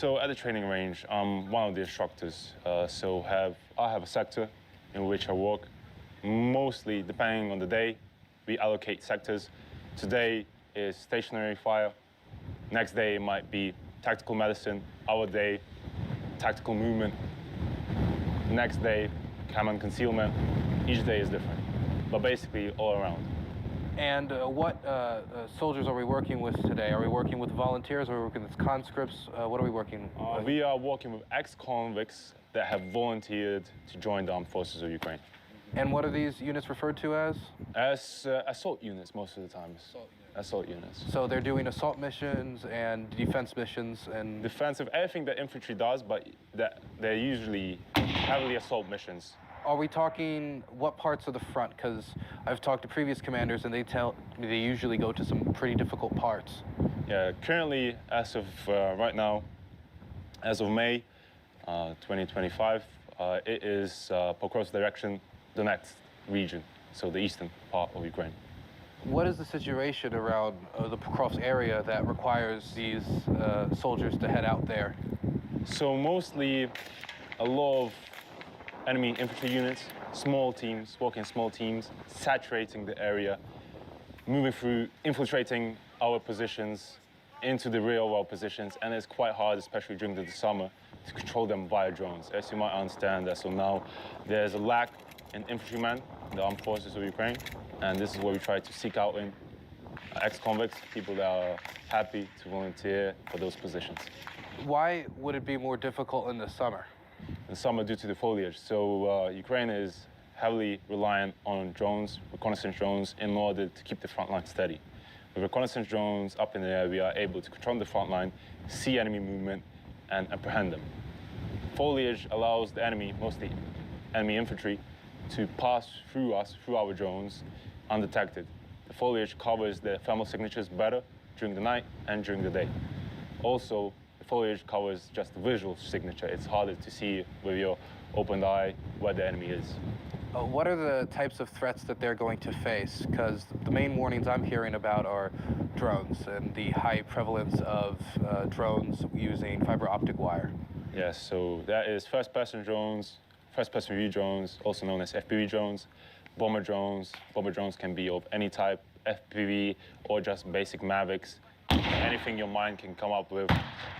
So at the training range, I'm one of the instructors. I have a sector in which I work. Mostly, depending on the day, we allocate sectors. Today is stationary fire. Next day it might be tactical medicine. Our day, tactical movement. Next day, command concealment. Each day is different, but basically all around. And what soldiers are we working with today? Are we working with volunteers? Are we working with conscripts? What are we working with? We are working with ex-convicts that have volunteered to join the armed forces of Ukraine. And what are these units referred to as? As assault units most of the time. Assault units. So they're doing assault missions and defense missions and... Defensive, everything that infantry does, but they're usually heavily assault missions. Are we talking what parts of the front? Because I've talked to previous commanders and they tell me they usually go to some pretty difficult parts. Yeah, currently, as of right now, as of May 2025, it is Pokrovsk direction, the next region, so the eastern part of Ukraine. What is the situation around the Pokrovsk area that requires these soldiers to head out there? So mostly a lot of enemy infantry units, small teams, working in small teams, saturating the area, moving through, infiltrating our positions into the rear of our positions, and it's quite hard, especially during the summer, to control them via drones. As you might understand, as of now, there's a lack in infantrymen in the armed forces of Ukraine, and this is what we try to seek out in ex-convicts, people that are happy to volunteer for those positions. Why would it be more difficult in the summer? In summer due to the foliage. So Ukraine is heavily reliant on drones, reconnaissance drones, in order to keep the front line steady. With reconnaissance drones up in the air, we are able to control the front line, see enemy movement, and apprehend them. Foliage allows the enemy, mostly enemy infantry, to pass through us, through our drones, undetected. The foliage covers the thermal signatures better during the night and during the day. Also, the foliage covers just the visual signature. It's harder to see with your open eye where the enemy is. What are the types of threats that they're going to face? Because the main warnings I'm hearing about are drones and the high prevalence of drones using fiber optic wire. Yes, so that is first-person drones, first-person view drones, also known as FPV drones, bomber drones. Bomber drones can be of any type, FPV or just basic Mavics. Anything your mind can come up with,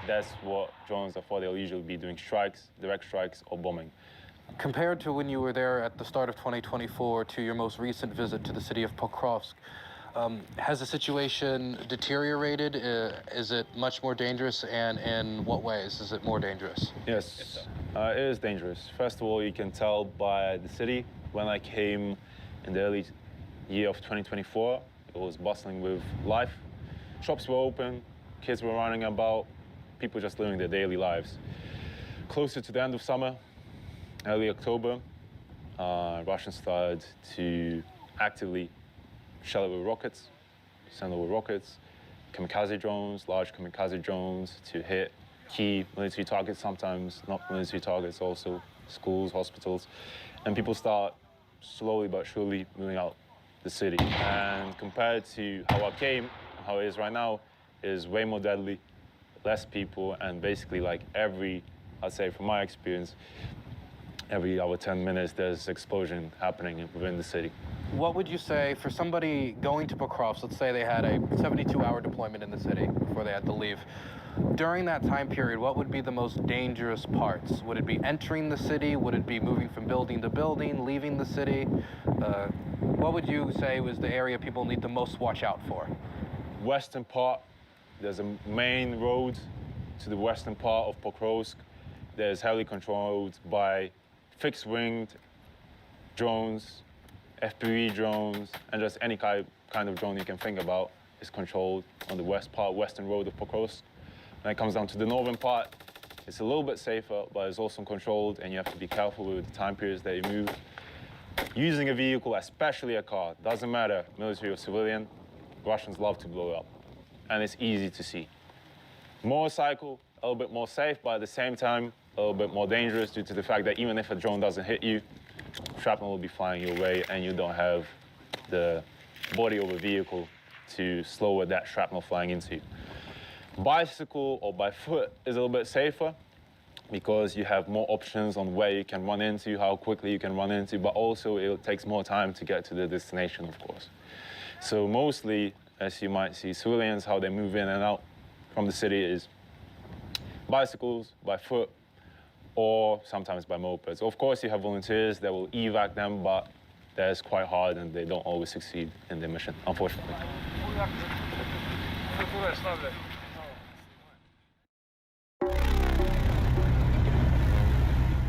that's what drones are for. They'll usually be doing strikes, direct strikes, or bombing. Compared to when you were there at the start of 2024 to your most recent visit to the city of Pokrovsk, has the situation deteriorated? Is it much more dangerous, and in what ways is it more dangerous? Yes, it is dangerous. First of all, you can tell by the city. When I came in the early year of 2024, it was bustling with life. Shops were open, kids were running about, people just living their daily lives. Closer to the end of summer, early October, Russians started to actively shell it with rockets, send over rockets, kamikaze drones, large kamikaze drones to hit key military targets, sometimes not military targets, also schools, hospitals. And people start slowly but surely moving out the city. And compared to how I came, how it is right now, is way more deadly, less people, and basically like I'd say from my experience, every hour, 10 minutes, there's explosion happening within the city. What would you say for somebody going to Pokrovsk, let's say they had a 72-hour deployment in the city before they had to leave. During that time period, what would be the most dangerous parts? Would it be entering the city? Would it be moving from building to building, leaving the city? What would you say was the area people need to most watch out for? Western part, there's a main road to the western part of Pokrovsk. There's heavily controlled by fixed-winged drones, FPV drones, and just any kind of drone you can think about is controlled on the western road of Pokrovsk. When it comes down to the northern part, it's a little bit safer, but it's also controlled, and you have to be careful with the time periods that you move. Using a vehicle, especially a car, doesn't matter, military or civilian, Russians love to blow up, and it's easy to see. Motorcycle, a little bit more safe, but at the same time, a little bit more dangerous due to the fact that even if a drone doesn't hit you, shrapnel will be flying your way, and you don't have the body of a vehicle to slow that shrapnel flying into you. Bicycle or by foot is a little bit safer because you have more options on where you can run into, how quickly you can run into, but also it takes more time to get to the destination, of course. So mostly, as you might see, civilians, how they move in and out from the city is bicycles, by foot, or sometimes by mopeds. Of course, you have volunteers that will evac them, but that's quite hard and they don't always succeed in their mission, unfortunately.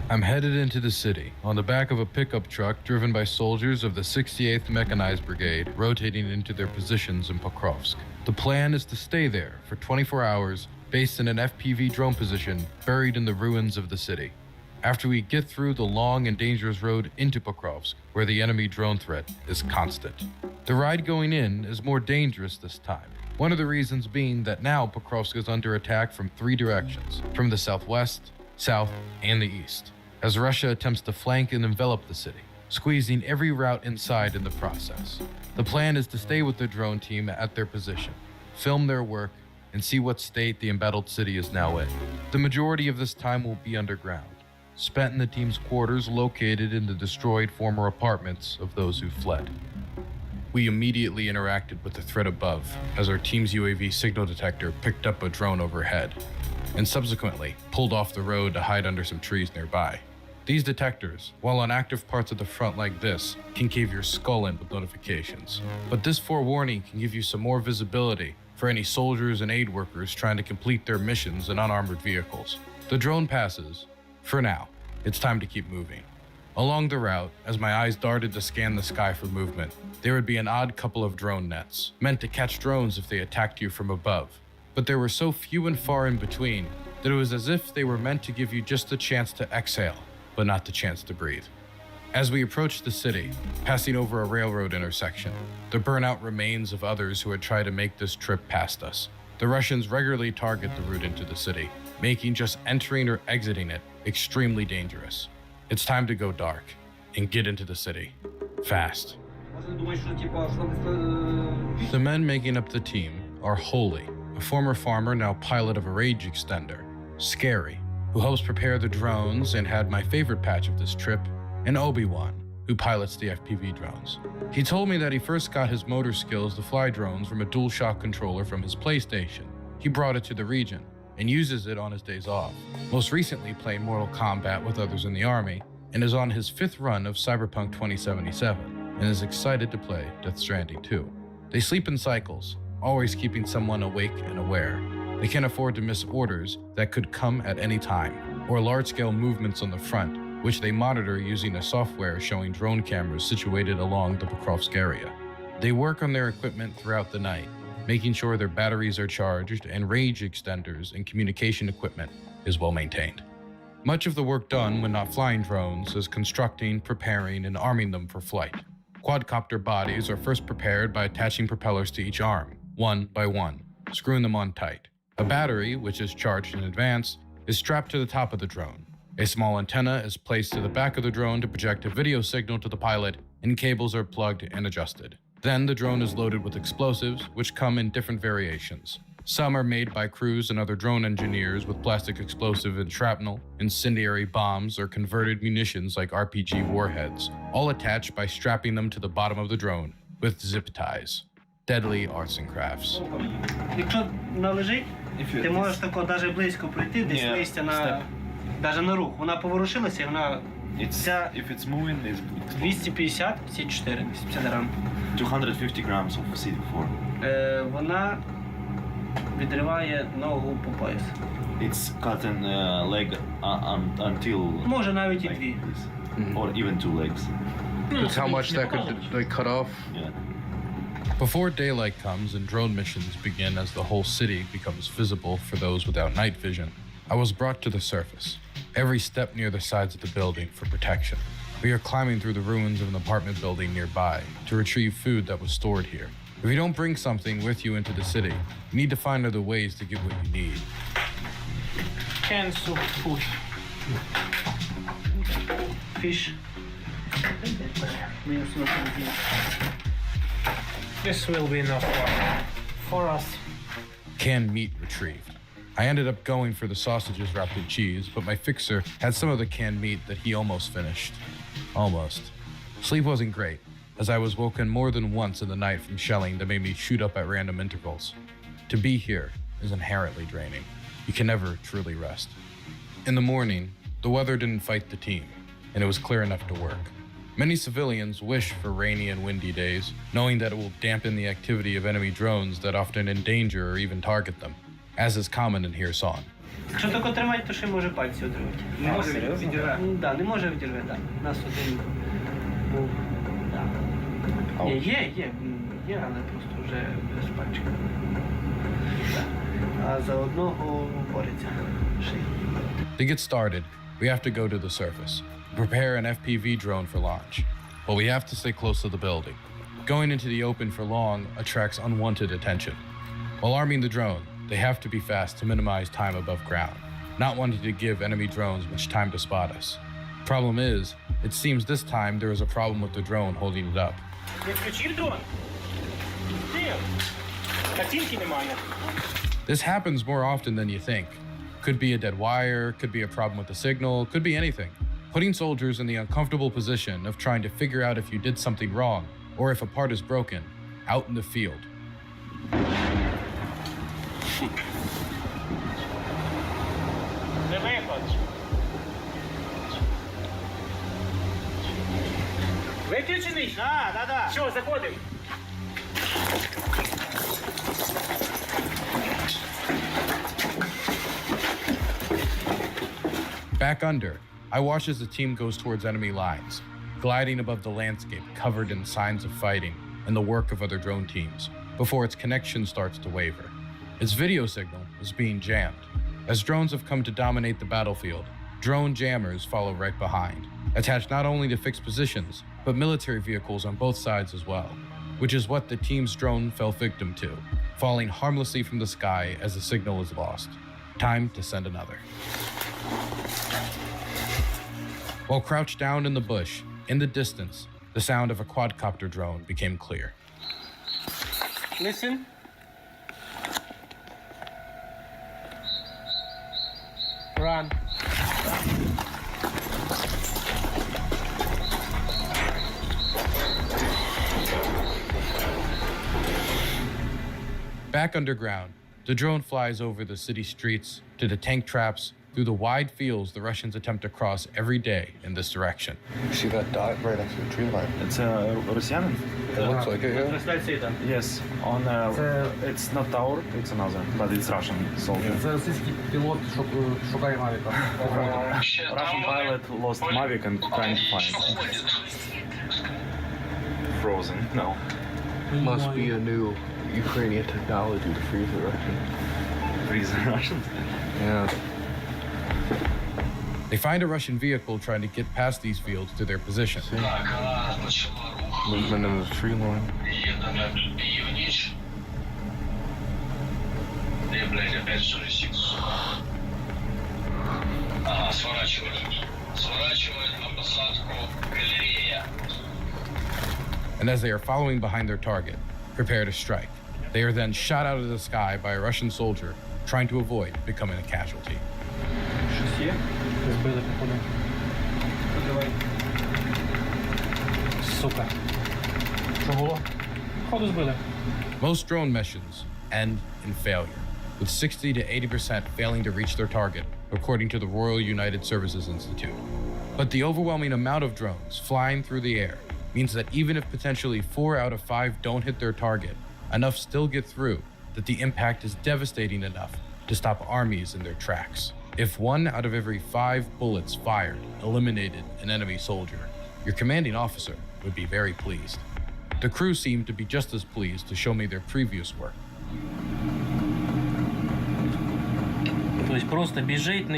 I'm headed into the city on the back of a pickup truck driven by soldiers of the 68th Mechanized Brigade rotating into their positions in Pokrovsk. The plan is to stay there for 24 hours based in an FPV drone position buried in the ruins of the city. After we get through the long and dangerous road into Pokrovsk, where the enemy drone threat is constant. The ride going in is more dangerous this time. One of the reasons being that now Pokrovsk is under attack from 3 directions, from the southwest, south, and the east, as Russia attempts to flank and envelop the city, squeezing every route inside in the process. The plan is to stay with the drone team at their position, film their work, and see what state the embattled city is now in. The majority of this time will be underground, spent in the team's quarters located in the destroyed former apartments of those who fled. We immediately interacted with the threat above as our team's UAV signal detector picked up a drone overhead, and subsequently pulled off the road to hide under some trees nearby. These detectors, while on active parts of the front like this, can cave your skull in with notifications. But this forewarning can give you some more visibility for any soldiers and aid workers trying to complete their missions in unarmored vehicles. The drone passes. For now, it's time to keep moving. Along the route, as my eyes darted to scan the sky for movement, there would be an odd couple of drone nets, meant to catch drones if they attacked you from above. But there were so few and far in between that it was as if they were meant to give you just the chance to exhale, but not the chance to breathe. As we approached the city, passing over a railroad intersection, the burnout remains of others who had tried to make this trip past us. The Russians regularly target the route into the city, making just entering or exiting it extremely dangerous. It's time to go dark and get into the city, fast. The men making up the team are Holy, a former farmer now pilot of a rage extender, Scary, who helps prepare the drones and had my favorite patch of this trip, and Obi-Wan, who pilots the FPV drones. He told me that he first got his motor skills to fly drones from a DualShock controller from his PlayStation. He brought it to the region and uses it on his days off, most recently playing Mortal Kombat with others in the army, and is on his 5th run of Cyberpunk 2077, and is excited to play Death Stranding 2. They sleep in cycles, always keeping someone awake and aware. They can't afford to miss orders that could come at any time, or large-scale movements on the front, which they monitor using a software showing drone cameras situated along the Pokrovsk area. They work on their equipment throughout the night, making sure their batteries are charged and rage extenders and communication equipment is well maintained. Much of the work done when not flying drones is constructing, preparing, and arming them for flight. Quadcopter bodies are first prepared by attaching propellers to each arm, one by one, screwing them on tight. A battery, which is charged in advance, is strapped to the top of the drone. A small antenna is placed to the back of the drone to project a video signal to the pilot, and cables are plugged and adjusted. Then the drone is loaded with explosives, which come in different variations. Some are made by crews and other drone engineers with plastic explosive and shrapnel, incendiary bombs, or converted munitions like RPG warheads, all attached by strapping them to the bottom of the drone with zip ties. Deadly arts and crafts. Якщо належить, ти можеш тако навіть близько пройти, десь листя на навіть на рух. Вона поворушилася, і вона ця If it's moving, it's 250, всі 4, 250 грам. 250 grams of CD4. Вона відриває ногу по пояс. It's cutting leg until Може навіть і like дві. this. Or even 2 legs. That's how much that could cut off. Yeah. Before daylight comes and drone missions begin as the whole city becomes visible for those without night vision, I was brought to the surface, every step near the sides of the building for protection. We are climbing through the ruins of an apartment building nearby to retrieve food that was stored here. If you don't bring something with you into the city, you need to find other ways to get what you need. Cans of food. Fish. This will be enough for us. canned meat retrieved. I ended up going for the sausages wrapped in cheese, but my fixer had some of the canned meat that he almost finished. Almost. Sleep wasn't great, as I was woken more than once in the night from shelling that made me shoot up at random intervals. To be here is inherently draining. You can never truly rest. In the morning, the weather didn't fight the team, and it was clear enough to work. Many civilians wish for rainy and windy days, knowing that it will dampen the activity of enemy drones that often endanger or even target them, as is common in Kherson. Якщо тако тримати, то ще може пальці одривати. Не може відірвати? Да, не може відірвати, так. Нас один був, да. Є, але просто вже без пальчика. А за одного бореться. To get started, we have to go to the surface, prepare an FPV drone for launch. But we have to stay close to the building. Going into the open for long attracts unwanted attention. While arming the drone, they have to be fast to minimize time above ground, not wanting to give enemy drones much time to spot us. Problem is, it seems this time there is a problem with the drone holding it up. This happens more often than you think. Could be a dead wire, could be a problem with the signal, could be anything. Putting soldiers in the uncomfortable position of trying to figure out if you did something wrong or if a part is broken, out in the field. Виключений? Да. Все, заходимо. Back under, I watch as the team goes towards enemy lines, gliding above the landscape covered in signs of fighting and the work of other drone teams, before its connection starts to waver. Its video signal is being jammed. As drones have come to dominate the battlefield, drone jammers follow right behind, attached not only to fixed positions, but military vehicles on both sides as well, which is what the team's drone fell victim to, falling harmlessly from the sky as the signal is lost. Time to send another. While crouched down in the bush, in the distance, the sound of a quadcopter drone became clear. Listen. Run. Back underground, the drone flies over the city streets to the tank traps through the wide fields the Russians attempt to cross every day in this direction. See that dot right next to the tree line? It's a Russian? It looks like it, yeah. Трансляції там. Yes. On it's not our, it's another, but it's Russian soldier. Це російський пілот, що шукає Мавіка. Russian pilot lost Mavic and trying to find. Frozen. No. Must be a new Ukrainian technology to freeze the Russians. Freeze the Russians? Yeah. They find a Russian vehicle trying to get past these fields to their position. Movement in the tree line. And as they are following behind their target, prepare to strike. They are then shot out of the sky by a Russian soldier trying to avoid becoming a casualty. Щось є? Збили походу. Подавай. Сука. Що було? Походу збили. Most drone missions end in failure, with 60 to 80% failing to reach their target, according to the Royal United Services Institute. But the overwhelming amount of drones flying through the air means that even if potentially 4 out of 5 don't hit their target, enough still get through that the impact is devastating enough to stop armies in their tracks. If 1 out of every 5 bullets fired eliminated an enemy soldier, your commanding officer would be very pleased. The crew seemed to be just as pleased to show me their previous work. Тобто просто біжить,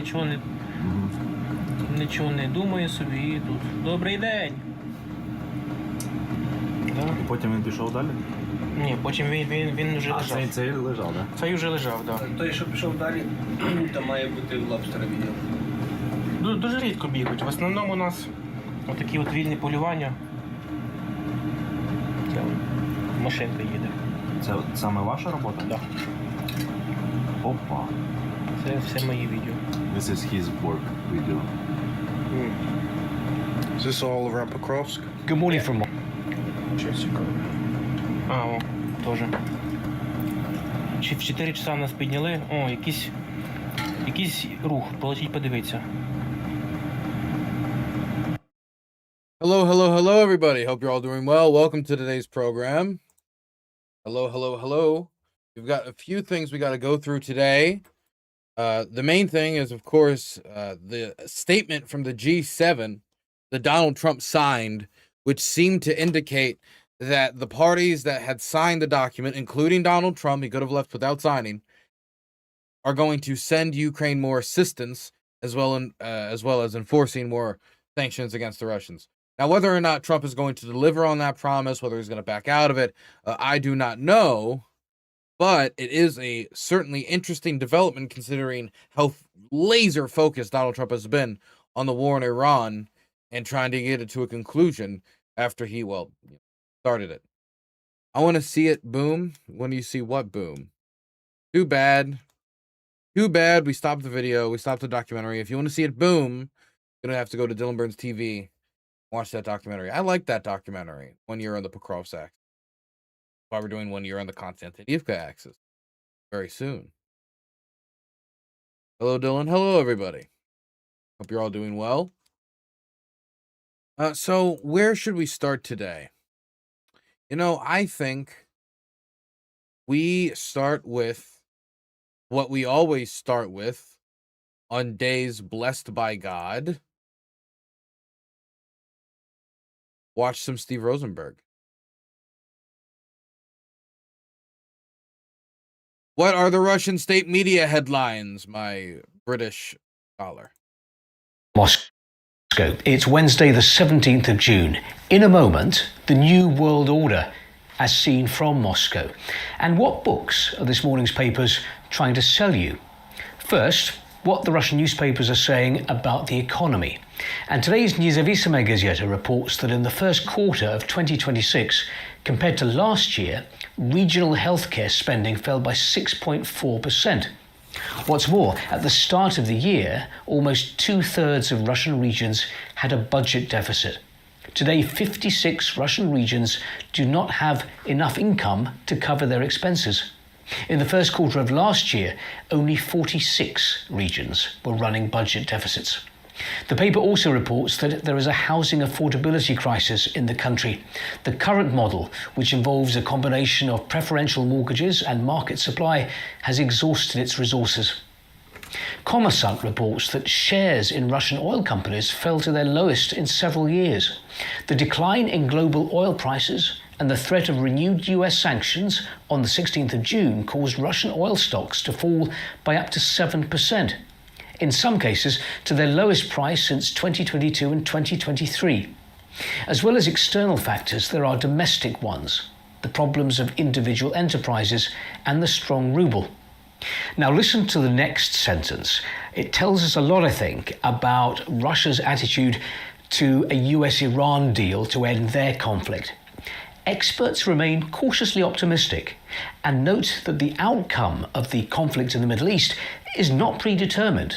нічого не думає собі і тут. Добрий день! І потім він пішов далі? Ні, потім він вже лежав. Цей лежав, так? Цей вже лежав, так. Той, що пішов далі, там має бути в лобстера відео. Дуже рідко бігають. В основному у нас отакі от вільні полювання. Це машинка їде. Це саме ваша робота? Так. Опа. Це все мої відео. This is his work video. Is this all around Покровsk? Good morning from... А, о, теж. В 4 часа нас підняли. О, якийсь рух. Полетіть подивитися. Hello, everybody. Hope you're all doing well. Welcome to today's program. Hello. We've got a few things we got to go through today. The main thing is, of course, the statement from the G7 that Donald Trump signed, which seemed to indicate that the parties that had signed the document, including Donald Trump, he could have left without signing, are going to send Ukraine more assistance, as well as enforcing more sanctions against the Russians. Now, whether or not Trump is going to deliver on that promise, whether he's going to back out of it, I do not know. But it is a certainly interesting development considering how laser focused Donald Trump has been on the war in Iran and trying to get it to a conclusion after he, started it. I want to see it boom. When do you see what boom? Too bad. We stopped the video. We stopped the documentary. If you want to see it boom, you're going to have to go to Dylan Burns TV. Watch that documentary. I like that documentary. 1 year on the Покровsk axis. Why we're doing 1 year on the Konstantinivka axis. Very soon. Hello, Dylan. Hello, everybody. Hope you're all doing well. So where should we start today? I think we start with what we always start with on days blessed by God. Watch some Steve Rosenberg. What are the Russian state media headlines, my British scholar? Moscow. It's Wednesday, the 17th of June. In a moment, the New World Order, as seen from Moscow. And what books are this morning's papers trying to sell you? First, what the Russian newspapers are saying about the economy. And today's Nezavisima Gazeta reports that in the first quarter of 2026, compared to last year, regional healthcare spending fell by 6.4%. What's more, at the start of the year, almost 2/3 of Russian regions had a budget deficit. Today, 56 Russian regions do not have enough income to cover their expenses. In the first quarter of last year, only 46 regions were running budget deficits. The paper also reports that there is a housing affordability crisis in the country. The current model, which involves a combination of preferential mortgages and market supply, has exhausted its resources. Kommersant reports that shares in Russian oil companies fell to their lowest in several years. The decline in global oil prices and the threat of renewed US sanctions on the 16th of June caused Russian oil stocks to fall by up to 7%. In some cases, to their lowest price since 2022 and 2023. As well as external factors, there are domestic ones, the problems of individual enterprises and the strong ruble. Now listen to the next sentence. It tells us a lot, I think, about Russia's attitude to a US-Iran deal to end their conflict. Experts remain cautiously optimistic and note that the outcome of the conflict in the Middle East is not predetermined.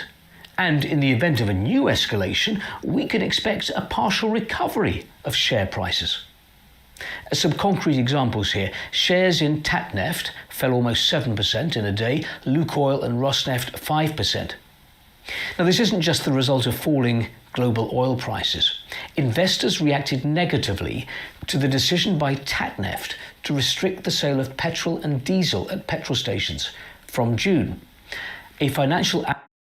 And in the event of a new escalation, we can expect a partial recovery of share prices. Some concrete examples here. Shares in Tatneft fell almost 7% in a day, Lukoil and Rosneft 5%. Now, this isn't just the result of falling global oil prices. Investors reacted negatively to the decision by Tatneft to restrict the sale of petrol and diesel at petrol stations from June. A financial...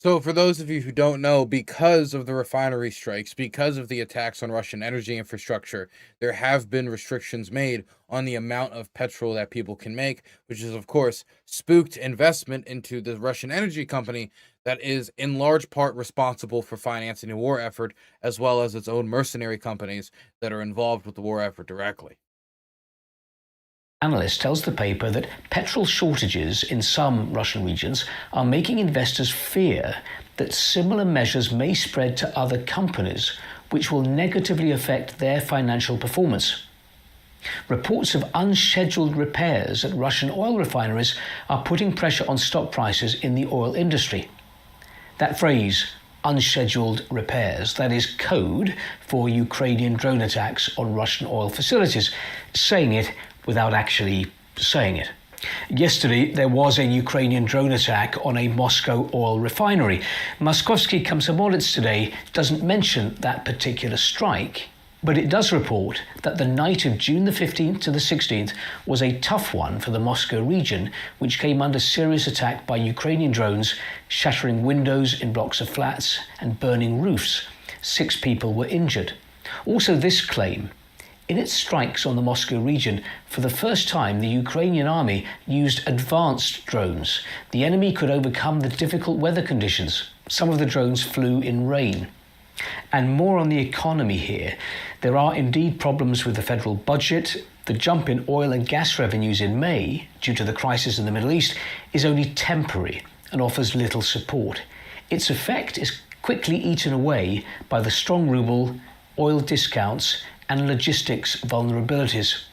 So for those of you who don't know, because of the refinery strikes, because of the attacks on Russian energy infrastructure, there have been restrictions made on the amount of petrol that people can make, which is, of course, spooked investment into the Russian energy company that is in large part responsible for financing the war effort, as well as its own mercenary companies that are involved with the war effort directly. Analyst tells the paper that petrol shortages in some Russian regions are making investors fear that similar measures may spread to other companies, which will negatively affect their financial performance. Reports of unscheduled repairs at Russian oil refineries are putting pressure on stock prices in the oil industry. That phrase, unscheduled repairs, that is code for Ukrainian drone attacks on Russian oil facilities, saying it without actually saying it. Yesterday, there was a Ukrainian drone attack on a Moscow oil refinery. Moskovsky Komsomolets today doesn't mention that particular strike, but it does report that the night of June the 15th to the 16th was a tough one for the Moscow region, which came under serious attack by Ukrainian drones, shattering windows in blocks of flats and burning roofs. 6 people were injured. Also, this claim: in its strikes on the Moscow region, for the first time, the Ukrainian army used advanced drones. The enemy could overcome the difficult weather conditions. Some of the drones flew in rain. And more on the economy here. There are indeed problems with the federal budget. The jump in oil and gas revenues in May, due to the crisis in the Middle East, is only temporary and offers little support. Its effect is quickly eaten away by the strong ruble, oil discounts, and logistics vulnerabilities.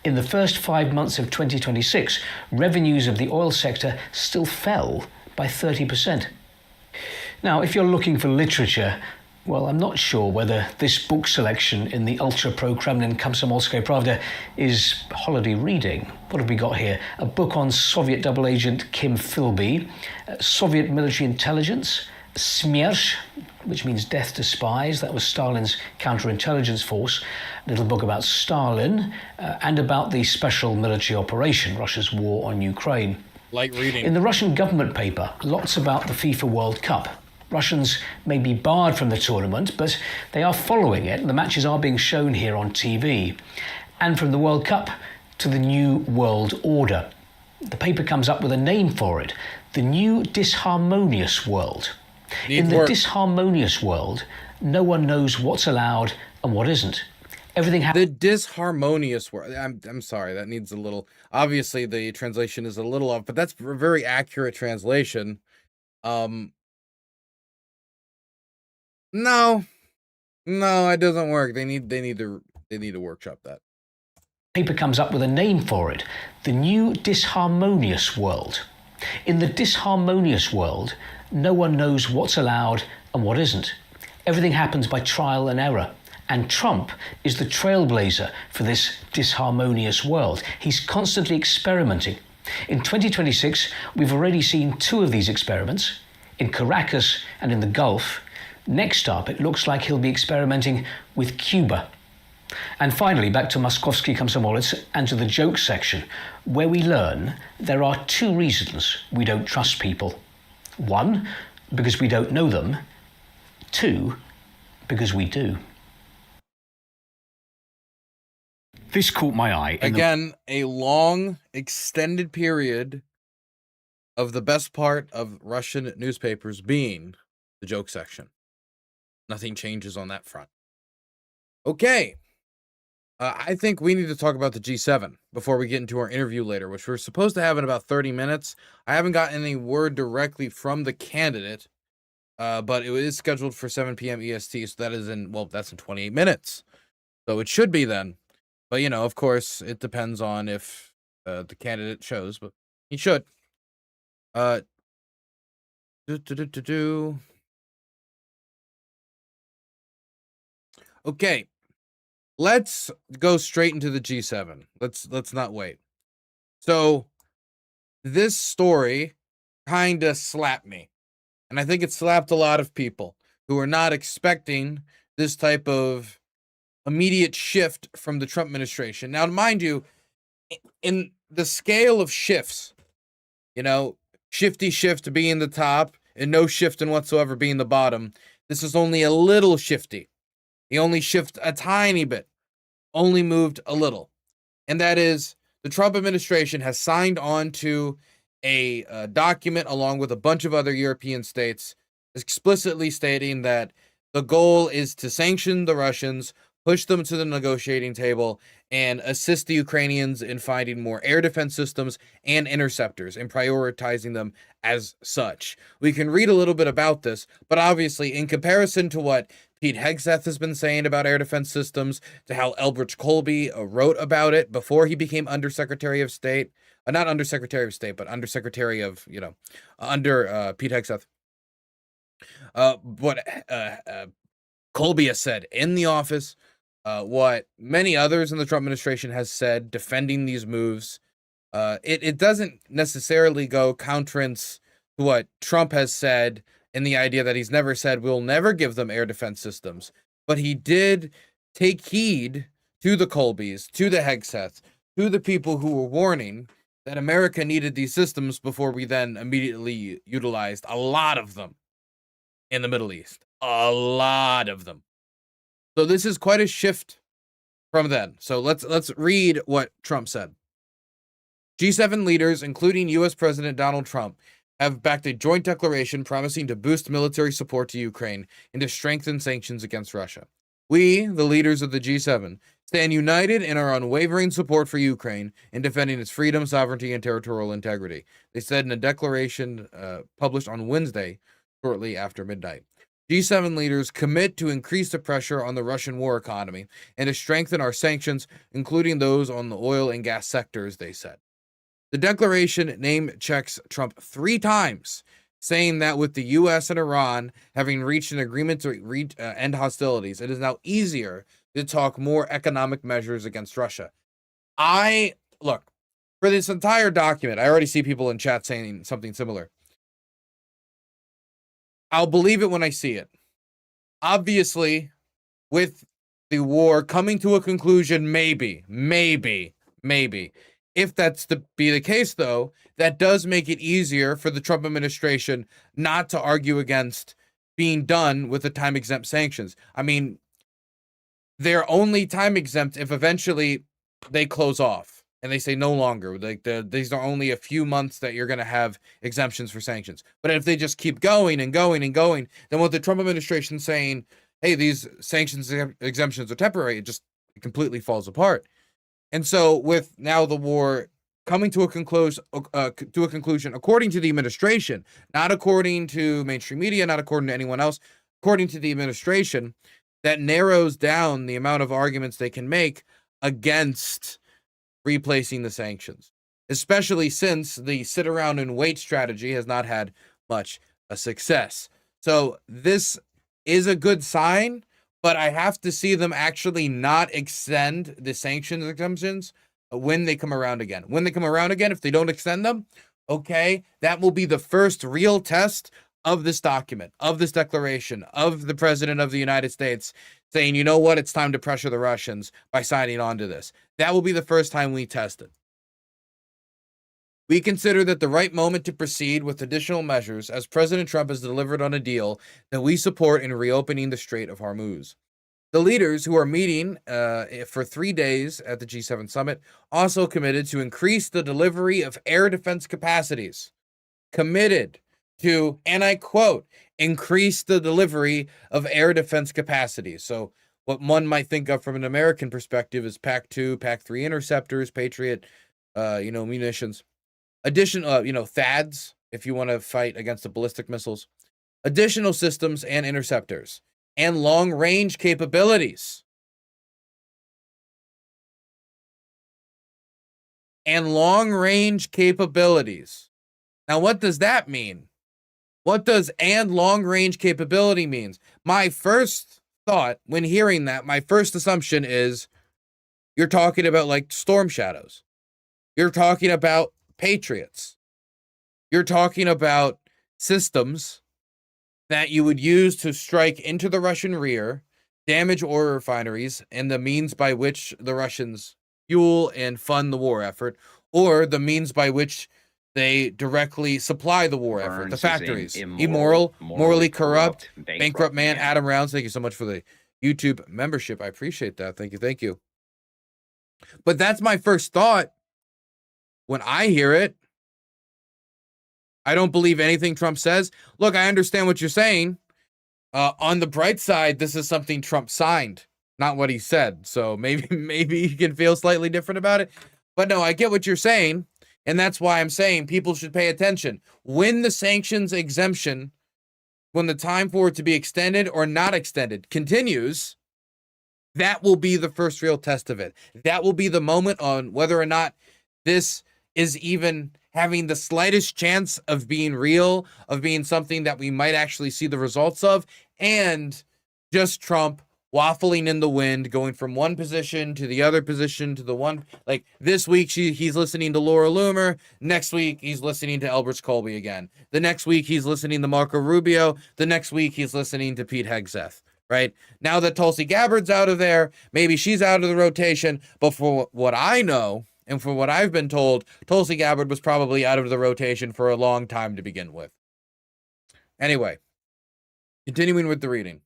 In the first 5 months of 2026, revenues of the oil sector still fell by 30%. Now, if you're looking for literature, well, I'm not sure whether this book selection in the ultra-pro-Kremlin Komsomolskaya Pravda is holiday reading. What have we got here? A book on Soviet double agent Kim Philby, Soviet military intelligence, Smersh, which means death to spies. That was Stalin's counterintelligence force. A little book about Stalin and about the special military operation, Russia's war on Ukraine. Like reading. In the Russian government paper, lots about the FIFA World Cup. Russians may be barred from the tournament, but they are following it. The matches are being shown here on TV. And from the World Cup to the New World Order. The paper comes up with a name for it: the New Disharmonious World. In the disharmonious world, no one knows what's allowed and what isn't. Everything happens. The disharmonious world. I'm sorry, that needs a little. Obviously, the translation is a little off, but that's a very accurate translation. No, it doesn't work. They need to workshop that. Paper comes up with a name for it: the New Disharmonious World. In the disharmonious world, no one knows what's allowed and what isn't. Everything happens by trial and error. And Trump is the trailblazer for this disharmonious world. He's constantly experimenting. In 2026, we've already seen 2 of these experiments, in Caracas and in the Gulf. Next up, it looks like he'll be experimenting with Cuba. And finally, back to Moskovsky Komsomolets and to the joke section, where we learn there are 2 reasons we don't trust people. 1, because we don't know them. 2, because we do. This caught my eye. Again, a long, extended period of the best part of Russian newspapers being the joke section. Nothing changes on that front. Okay. I think we need to talk about the G7 before we get into our interview later, which we're supposed to have in about 30 minutes. I haven't gotten any word directly from the candidate, but it is scheduled for 7 p.m. EST, so that is that's in 28 minutes. So it should be then. But, of course, it depends on if the candidate shows, but he should. Okay. Let's go straight into the G7. Let's not wait. So this story kind of slapped me. And I think it slapped a lot of people who are not expecting this type of immediate shift from the Trump administration. Now, mind you, in the scale of shifts, shifty shift being the top and no shifting whatsoever being the bottom, this is only a little shifty. He only shifted a tiny bit, only moved a little. And that is, the Trump administration has signed on to a document along with a bunch of other European states explicitly stating that the goal is to sanction the Russians, push them to the negotiating table, and assist the Ukrainians in finding more air defense systems and interceptors and prioritizing them as such. We can read a little bit about this, but obviously in comparison to what Pete Hegseth has been saying about air defense systems, to how Elbridge Colby wrote about it before he became Undersecretary of State. Not Undersecretary of State, but Undersecretary of, under Pete Hegseth. What Colby has said in the office, what many others in the Trump administration has said defending these moves. It doesn't necessarily go counterance to what Trump has said in the idea that he's never said we'll never give them air defense systems, but he did take heed to the Colbys, to the Hegseths, to the people who were warning that America needed these systems before we then immediately utilized a lot of them in the Middle East. A lot of them. So this is quite a shift from then. So let's read what Trump said. G7 leaders, including U.S. President Donald Trump, have backed a joint declaration promising to boost military support to Ukraine and to strengthen sanctions against Russia. We, the leaders of the G7, stand united in our unwavering support for Ukraine in defending its freedom, sovereignty, and territorial integrity, they said in a declaration published on Wednesday, shortly after midnight. G7 leaders commit to increase the pressure on the Russian war economy and to strengthen our sanctions, including those on the oil and gas sectors, they said. The declaration name checks Trump 3 times, saying that with the U.S. and Iran having reached an agreement to end hostilities, it is now easier to talk more economic measures against Russia. Look, for this entire document, I already see people in chat saying something similar. I'll believe it when I see it. Obviously, with the war coming to a conclusion, maybe. If that's to be the case, though, that does make it easier for the Trump administration not to argue against being done with the time-exempt sanctions. I mean, they're only time-exempt if eventually they close off and they say no longer. Like these are only a few months that you're going to have exemptions for sanctions. But if they just keep going and going and going, then what the Trump administration saying, hey, these sanctions exemptions are temporary, it completely falls apart. And so, with now the war coming to a conclusion, according to the administration, not according to mainstream media, not according to anyone else, according to the administration, that narrows down the amount of arguments they can make against replacing the sanctions, especially since the sit around and wait strategy has not had much success. So this is a good sign. But I have to see them actually not extend the sanctions exemptions when they come around again. When they come around again, if they don't extend them, okay, that will be the first real test of this document, of this declaration, of the President of the United States saying, you know what, it's time to pressure the Russians by signing on to this. That will be the first time we test it. We consider that the right moment to proceed with additional measures as President Trump has delivered on a deal that we support in reopening the Strait of Hormuz. The leaders who are meeting for 3 days at the G7 summit also committed to increase the delivery of air defense capacities. Committed to, and I quote, increase the delivery of air defense capacities. So what one might think of from an American perspective is PAC-2, PAC-3 interceptors, Patriot, munitions. Additional, THAADs, if you want to fight against the ballistic missiles, additional systems and interceptors, and long-range capabilities. And long-range capabilities. Now, what does that mean? What does and long-range capability means? My first thought when hearing that, my first assumption is you're talking about like Storm Shadows. You're talking about Patriots. You're talking about systems that you would use to strike into the Russian rear, damage oil refineries, and the means by which the Russians fuel and fund the war effort, or the means by which they directly supply the war effort, the factories. Immoral, morally corrupt, bankrupt man. Adam Rounds, thank you so much for the YouTube membership. I appreciate that. Thank you. But that's my first thought. When I hear it, I don't believe anything Trump says. Look, I understand what you're saying. On the bright side, this is something Trump signed, not what he said. So maybe you can feel slightly different about it. But no, I get what you're saying. And that's why I'm saying people should pay attention. When the sanctions exemption when the time for it to be extended or not extended continues, that will be the first real test of it. That will be the moment on whether or not this is even having the slightest chance of being real, of being something that we might actually see the results of, and just Trump waffling in the wind, going from one position to the other position to the one. Like this week, he's listening to Laura Loomer. Next week, he's listening to Elbert Colby again. The next week, he's listening to Marco Rubio. The next week, he's listening to Pete Hegseth. Right now that Tulsi Gabbard's out of there, maybe she's out of the rotation. But for what I know and for what I've been told, Tulsi Gabbard was probably out of the rotation for a long time to begin with. Anyway, continuing with the reading.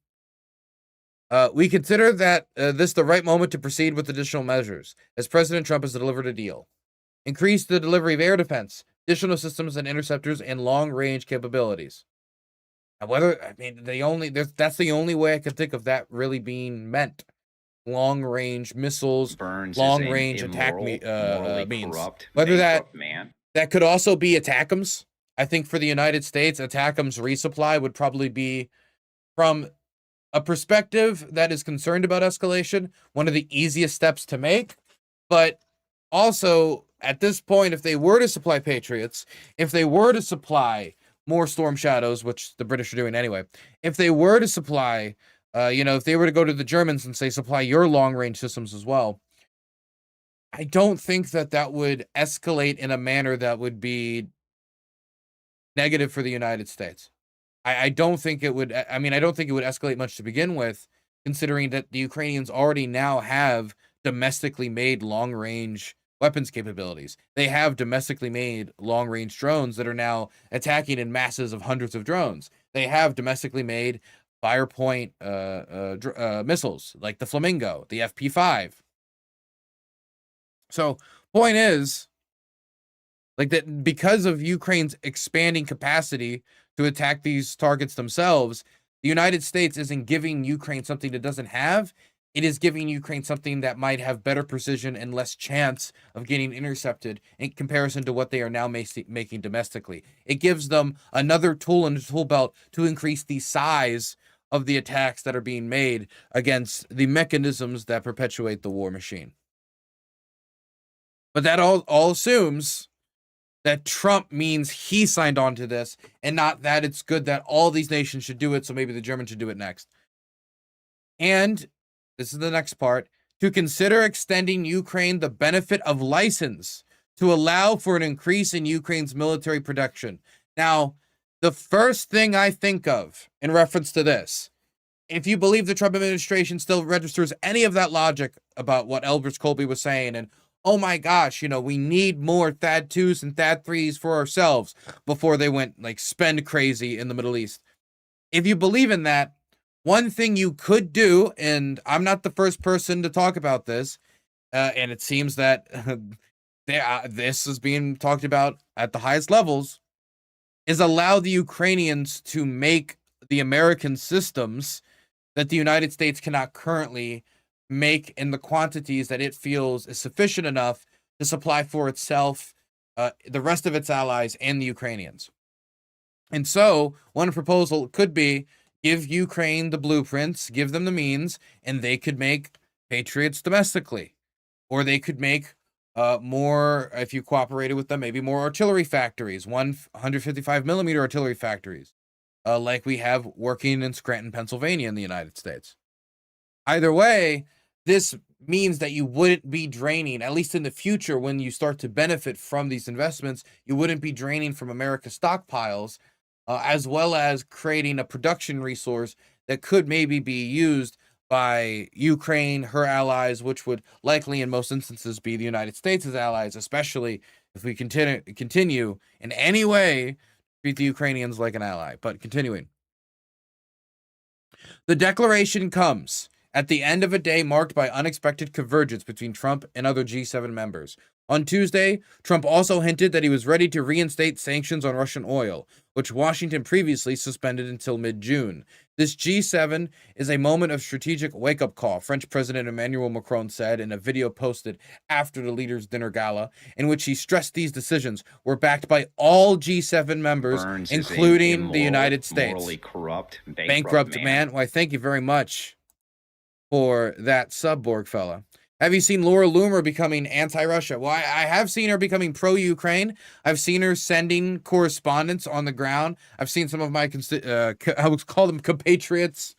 We consider that this the right moment to proceed with additional measures, as President Trump has delivered a deal. Increase the delivery of air defense, additional systems and interceptors, and long-range capabilities. Now, that's the only way I can think of that really being meant. Long-range missiles, long-range attack means. Whether that could also be ATACMS. I think for the United States, ATACMS resupply would probably be, from a perspective that is concerned about escalation, one of the easiest steps to make. But also, at this point, if they were to supply Patriots, if they were to supply more Storm Shadows, which the British are doing anyway, if they were to supply, if they were to go to the Germans and say, supply your long-range systems as well, I don't think that would escalate in a manner that would be negative for the United States. I don't think it would, I don't think it would escalate much to begin with, considering that the Ukrainians already now have domestically made long-range weapons capabilities. They have domestically made long-range drones that are now attacking in masses of hundreds of drones. They have domestically made fire-point missiles like the Flamingo, the FP5. So, point is, like, that because of Ukraine's expanding capacity to attack these targets themselves, the United States isn't giving Ukraine something it doesn't have. It is giving Ukraine something that might have better precision and less chance of getting intercepted in comparison to what they are now making domestically. It gives them another tool in the tool belt to increase the size of the attacks that are being made against the mechanisms that perpetuate the war machine. But that all assumes that Trump means he signed on to this, and not that it's good that all these nations should do it, so maybe the Germans should do it next. And this is the next part, to consider extending Ukraine the benefit of license to allow for an increase in Ukraine's military production. Now, the first thing I think of in reference to this, if you believe the Trump administration still registers any of that logic about what Elbert Colby was saying, and oh my gosh, we need more THAAD 2s and THAAD 3s for ourselves before they went like spend crazy in the Middle East. If you believe in that, one thing you could do, and I'm not the first person to talk about this, and it seems that this is being talked about at the highest levels, is allow the Ukrainians to make the American systems that the United States cannot currently make in the quantities that it feels is sufficient enough to supply for itself, the rest of its allies, and the Ukrainians. And so, one proposal could be, give Ukraine the blueprints, give them the means, and they could make Patriots domestically. Or they could make more, if you cooperated with them, maybe more artillery factories, 155 millimeter artillery factories, like we have working in Scranton, Pennsylvania in the United States. Either way, this means that you wouldn't be draining, at least in the future when you start to benefit from these investments, you wouldn't be draining from America's stockpiles, as well as creating a production resource that could maybe be used by Ukraine, her allies, which would likely in most instances be the United States' allies, especially if we continue in any way to treat the Ukrainians like an ally. But continuing. The declaration comes at the end of a day marked by unexpected convergence between Trump and other G7 members. On Tuesday, Trump also hinted that he was ready to reinstate sanctions on Russian oil, which Washington previously suspended until mid-June. This G7 is a moment of strategic wake-up call, French President Emmanuel Macron said in a video posted after the leaders' dinner gala, in which he stressed these decisions were backed by all G7 members, including the United States. Morally corrupt, bankrupt man. Why, thank you very much for that sub, Borg fella. Have you seen Laura Loomer becoming anti-Russia? Well, I have seen her becoming pro-Ukraine. I've seen her sending correspondence on the ground. I've seen some of my, I would call them compatriots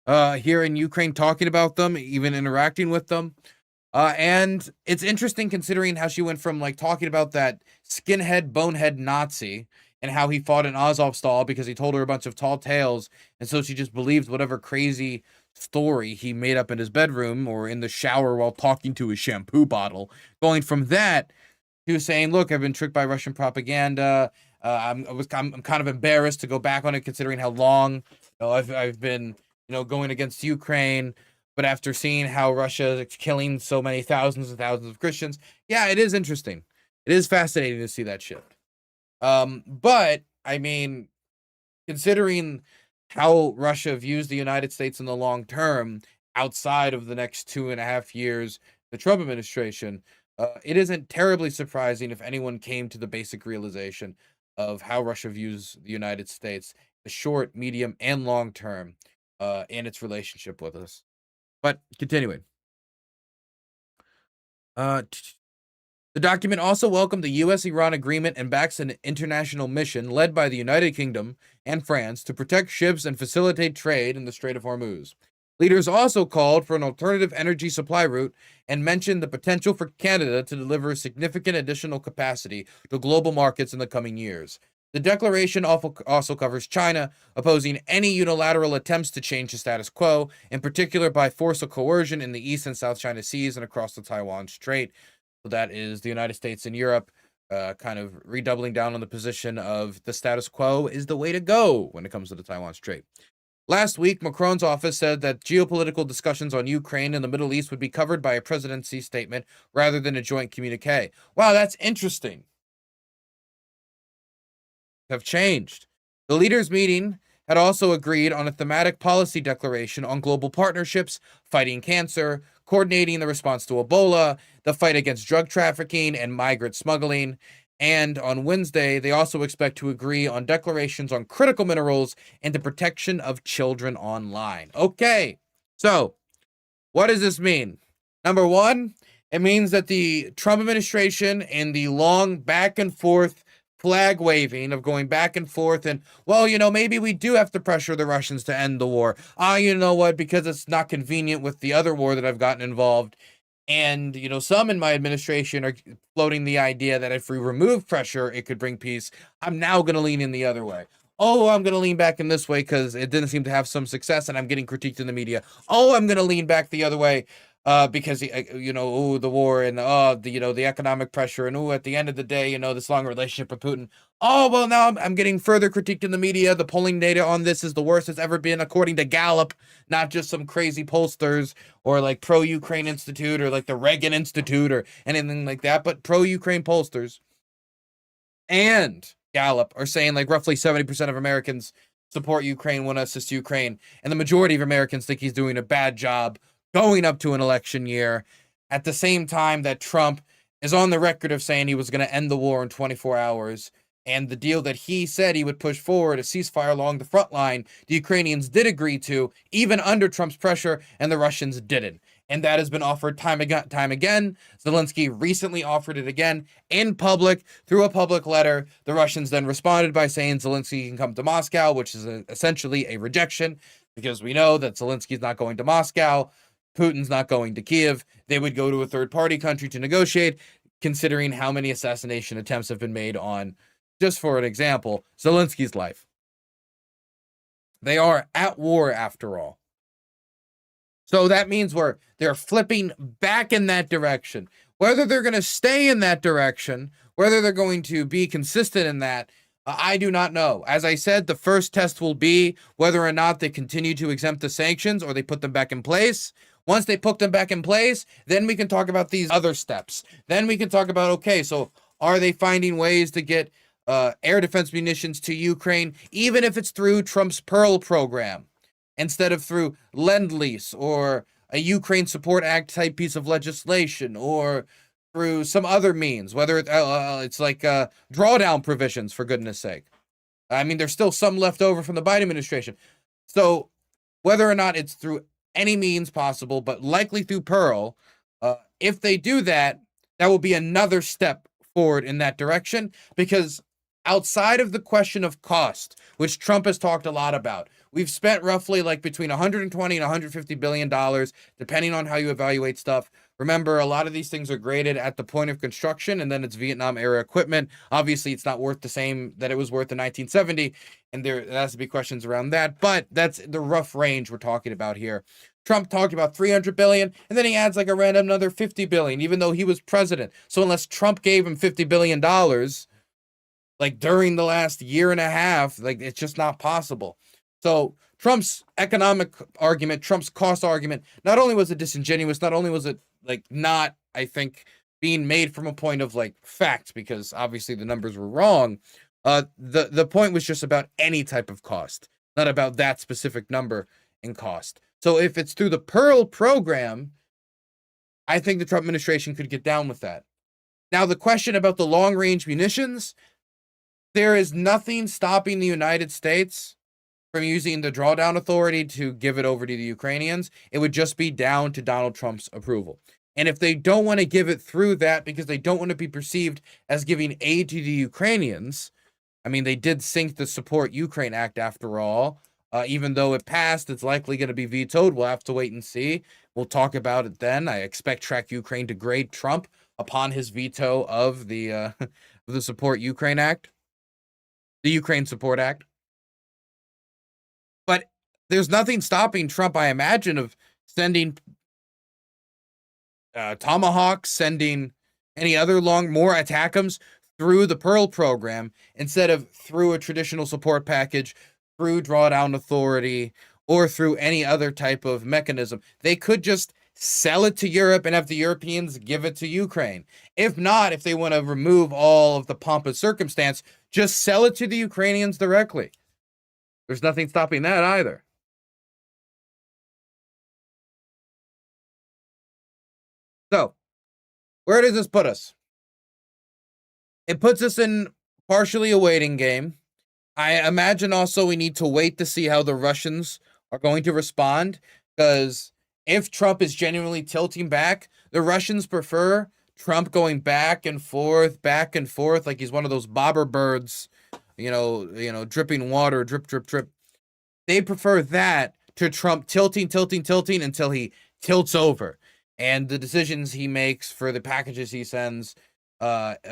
here in Ukraine talking about them, even interacting with them. And it's interesting considering how she went from like talking about that skinhead, bonehead Nazi and how he fought in Azovstal because he told her a bunch of tall tales. And so she just believed whatever crazy story he made up in his bedroom or in the shower while talking to his shampoo bottle. Going from that to saying, look, I've been tricked by Russian propaganda. I'm kind of embarrassed to go back on it considering how long I've been going against Ukraine. But after seeing how Russia is killing so many thousands and thousands of Christians, yeah, it is interesting. It is fascinating to see that shift. But I mean, considering how Russia views the United States in the long term, outside of the next 2.5 years, the Trump administration, it isn't terribly surprising if anyone came to the basic realization of how Russia views the United States, the short, medium, and long term, and its relationship with us. But continuing. The document also welcomed the U.S.-Iran agreement and backs an international mission led by the United Kingdom and France to protect ships and facilitate trade in the Strait of Hormuz. Leaders also called for an alternative energy supply route and mentioned the potential for Canada to deliver significant additional capacity to global markets in the coming years. The declaration also covers China, opposing any unilateral attempts to change the status quo, in particular by force or coercion in the East and South China Seas and across the Taiwan Strait. So that is the United States and Europe kind of redoubling down on the position of the status quo is the way to go when it comes to the Taiwan Strait. Last week, Macron's office said that geopolitical discussions on Ukraine and the Middle East would be covered by a presidency statement rather than a joint communique. Wow, that's interesting. Have changed. The leaders' meeting had also agreed on a thematic policy declaration on global partnerships, fighting cancer, coordinating the response to Ebola, the fight against drug trafficking and migrant smuggling. And on Wednesday, they also expect to agree on declarations on critical minerals and the protection of children online. Okay, so what does this mean? Number one, it means that the Trump administration and the long back and forth flag waving of going back and forth and, well, maybe we do have to pressure the Russians to end the war. You know what? Because it's not convenient with the other war that I've gotten involved. And, some in my administration are floating the idea that if we remove pressure, it could bring peace. I'm now going to lean in the other way. Oh, I'm going to lean back in this way because it didn't seem to have some success and I'm getting critiqued in the media. Oh, I'm going to lean back the other way because, the war and, the economic pressure and, at the end of the day, this long relationship with Putin. Oh, well, now I'm getting further critiqued in the media. The polling data on this is the worst it's ever been, according to Gallup, not just some crazy pollsters or like Pro-Ukraine Institute or like the Reagan Institute or anything like that, but pro-Ukraine pollsters and Gallup are saying like roughly 70% of Americans support Ukraine, want to assist Ukraine, and the majority of Americans think he's doing a bad job going up to an election year, at the same time that Trump is on the record of saying he was going to end the war in 24 hours. And the deal that he said he would push forward, a ceasefire along the front line, the Ukrainians did agree to, even under Trump's pressure, and the Russians didn't. And that has been offered time again. Zelensky recently offered it again in public through a public letter. The Russians then responded by saying Zelensky can come to Moscow, which is essentially a rejection, because we know that Zelensky's not going to Moscow. Putin's not going to Kiev. They would go to a third-party country to negotiate, considering how many assassination attempts have been made on, just for an example, Zelensky's life. They are at war after all. So that means they're flipping back in that direction. Whether they're going to stay in that direction, whether they're going to be consistent in that, I do not know. As I said, the first test will be whether or not they continue to exempt the sanctions or they put them back in place. Once they put them back in place, then we can talk about these other steps. Then we can talk about, okay, so are they finding ways to get air defense munitions to Ukraine, even if it's through Trump's Pearl program? instead of through Lend-Lease or a Ukraine Support Act type piece of legislation, or through some other means, whether it's like drawdown provisions, for goodness sake. I mean, there's still some left over from the Biden administration. So whether or not it's through any means possible, but likely through Pearl, if they do that, that will be another step forward in that direction, because outside of the question of cost, which Trump has talked a lot about, we've spent roughly like between 120 and 150 billion dollars, depending on how you evaluate stuff. Remember, a lot of these things are graded at the point of construction, and then it's Vietnam era equipment. Obviously, it's not worth the same that it was worth in 1970, and there has to be questions around that, but that's the rough range we're talking about here. Trump talked about 300 billion, and then he adds like a random another 50 billion, even though he was president. So unless Trump gave him $50 billion, like during the last year and a half, like it's just not possible. So Trump's economic argument, Trump's cost argument, not only was it disingenuous, not only was it like not, I think, being made from a point of like fact, because obviously the numbers were wrong. The point was just about any type of cost, not about that specific number in cost. So if it's through the Pearl program, I think the Trump administration could get down with that. Now, the question about the long-range munitions, there is nothing stopping the United States from using the drawdown authority to give it over to the Ukrainians. It would just be down to Donald Trump's approval. And if they don't want to give it through that because they don't want to be perceived as giving aid to the Ukrainians, I mean, they did sink the Support Ukraine Act after all. Even though it passed, it's likely going to be vetoed. We'll have to wait and see. We'll talk about it then. I expect Track Ukraine to grade Trump upon his veto of the Support Ukraine Act, the Ukraine Support Act. But there's nothing stopping Trump, I imagine, of sending Tomahawks, sending any other more ATACMs through the Pearl program instead of through a traditional support package, through drawdown authority, or through any other type of mechanism. They could just sell it to Europe and have the Europeans give it to Ukraine. If not, if they want to remove all of the pomp and circumstance, just sell it to the Ukrainians directly. There's nothing stopping that either. So, where does this put us? It puts us in partially a waiting game. I imagine also we need to wait to see how the Russians are going to respond, because if Trump is genuinely tilting back, the Russians prefer Trump going back and forth, like he's one of those bobber birds, you know, dripping water, drip, drip, drip. They prefer that to Trump tilting until he tilts over. And the decisions he makes for the packages he sends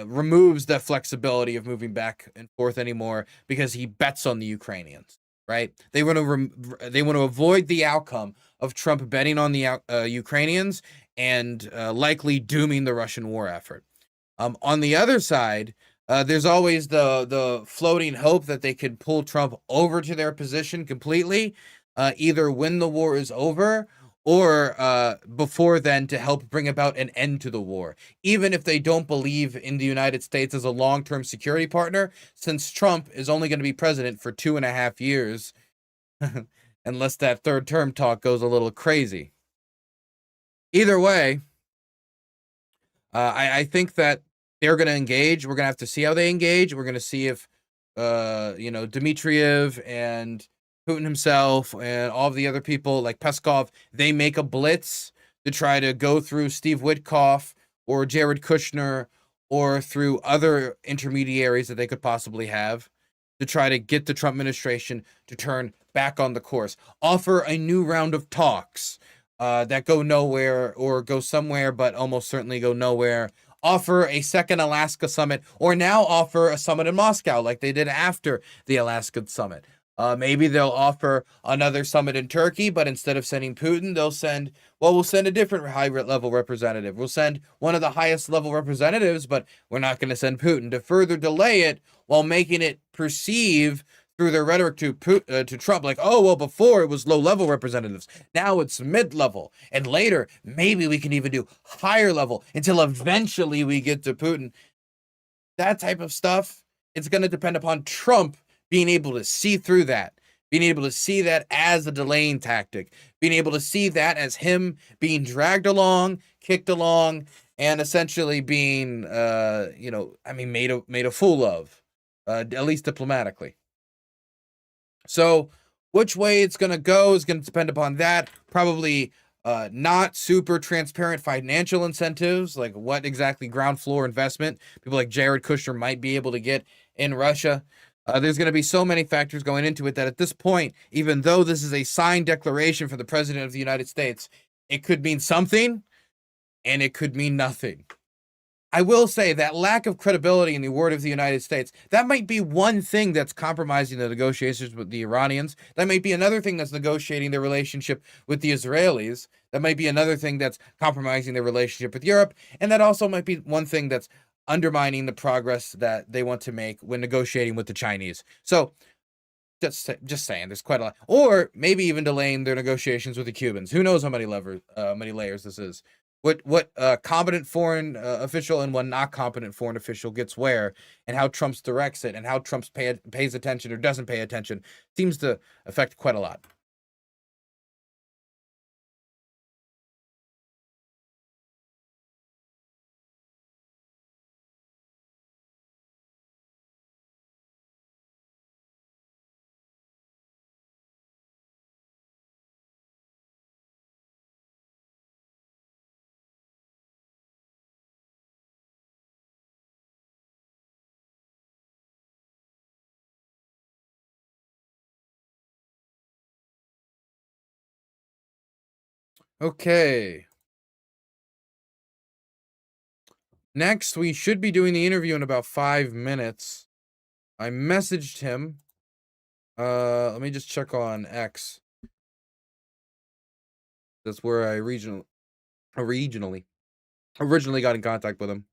removes the flexibility of moving back and forth anymore, because he bets on the Ukrainians, right? They want to avoid the outcome of Trump betting on the Ukrainians and likely dooming the Russian war effort. On the other side, there's always the floating hope that they could pull Trump over to their position completely, either when the war is over or before then, to help bring about an end to the war, even if they don't believe in the United States as a long-term security partner, since Trump is only going to be president for 2.5 years, unless that third term talk goes a little crazy. Either way, I think that they're going to engage. We're going to have to see how they engage. We're going to see if, Dmitriev and Putin himself and all of the other people like Peskov, they make a blitz to try to go through Steve Witkoff or Jared Kushner or through other intermediaries that they could possibly have to try to get the Trump administration to turn back on the course. Offer a new round of talks that go nowhere or go somewhere, but almost certainly go nowhere. Offer a second Alaska summit, or now offer a summit in Moscow like they did after the Alaska summit. Maybe they'll offer another summit in Turkey, but instead of sending Putin, we'll send a different high-level representative. We'll send one of the highest-level representatives, but we're not going to send Putin, to further delay it while making it perceive through their rhetoric to Trump, like, oh, well, before it was low-level representatives. Now it's mid-level. And later, maybe we can even do higher level until eventually we get to Putin. That type of stuff, it's going to depend upon Trump being able to see through that. being able to see that as a delaying tactic, being able to see that as him being dragged along, kicked along, and essentially being, made a fool of, at least diplomatically. So which way it's going to go is going to depend upon that. Probably not super transparent financial incentives, like what exactly ground floor investment people like Jared Kushner might be able to get in Russia. There's going to be so many factors going into it that at this point, even though this is a signed declaration from the President of the United States, it could mean something and it could mean nothing. I will say that lack of credibility in the word of the United States, that might be one thing that's compromising the negotiations with the Iranians. That might be another thing that's negotiating their relationship with the Israelis. That might be another thing that's compromising their relationship with Europe. And that also might be one thing that's undermining the progress that they want to make when negotiating with the Chinese. So just saying, there's quite a lot. Or maybe even delaying their negotiations with the Cubans. Who knows how many layers this is. What competent foreign official and what not competent foreign official gets where, and how Trump directs it, and how Trump pays attention or doesn't pay attention seems to affect quite a lot. Okay. Next, we should be doing the interview in about 5 minutes. I messaged him. Let me just check on X. That's where I originally got in contact with him.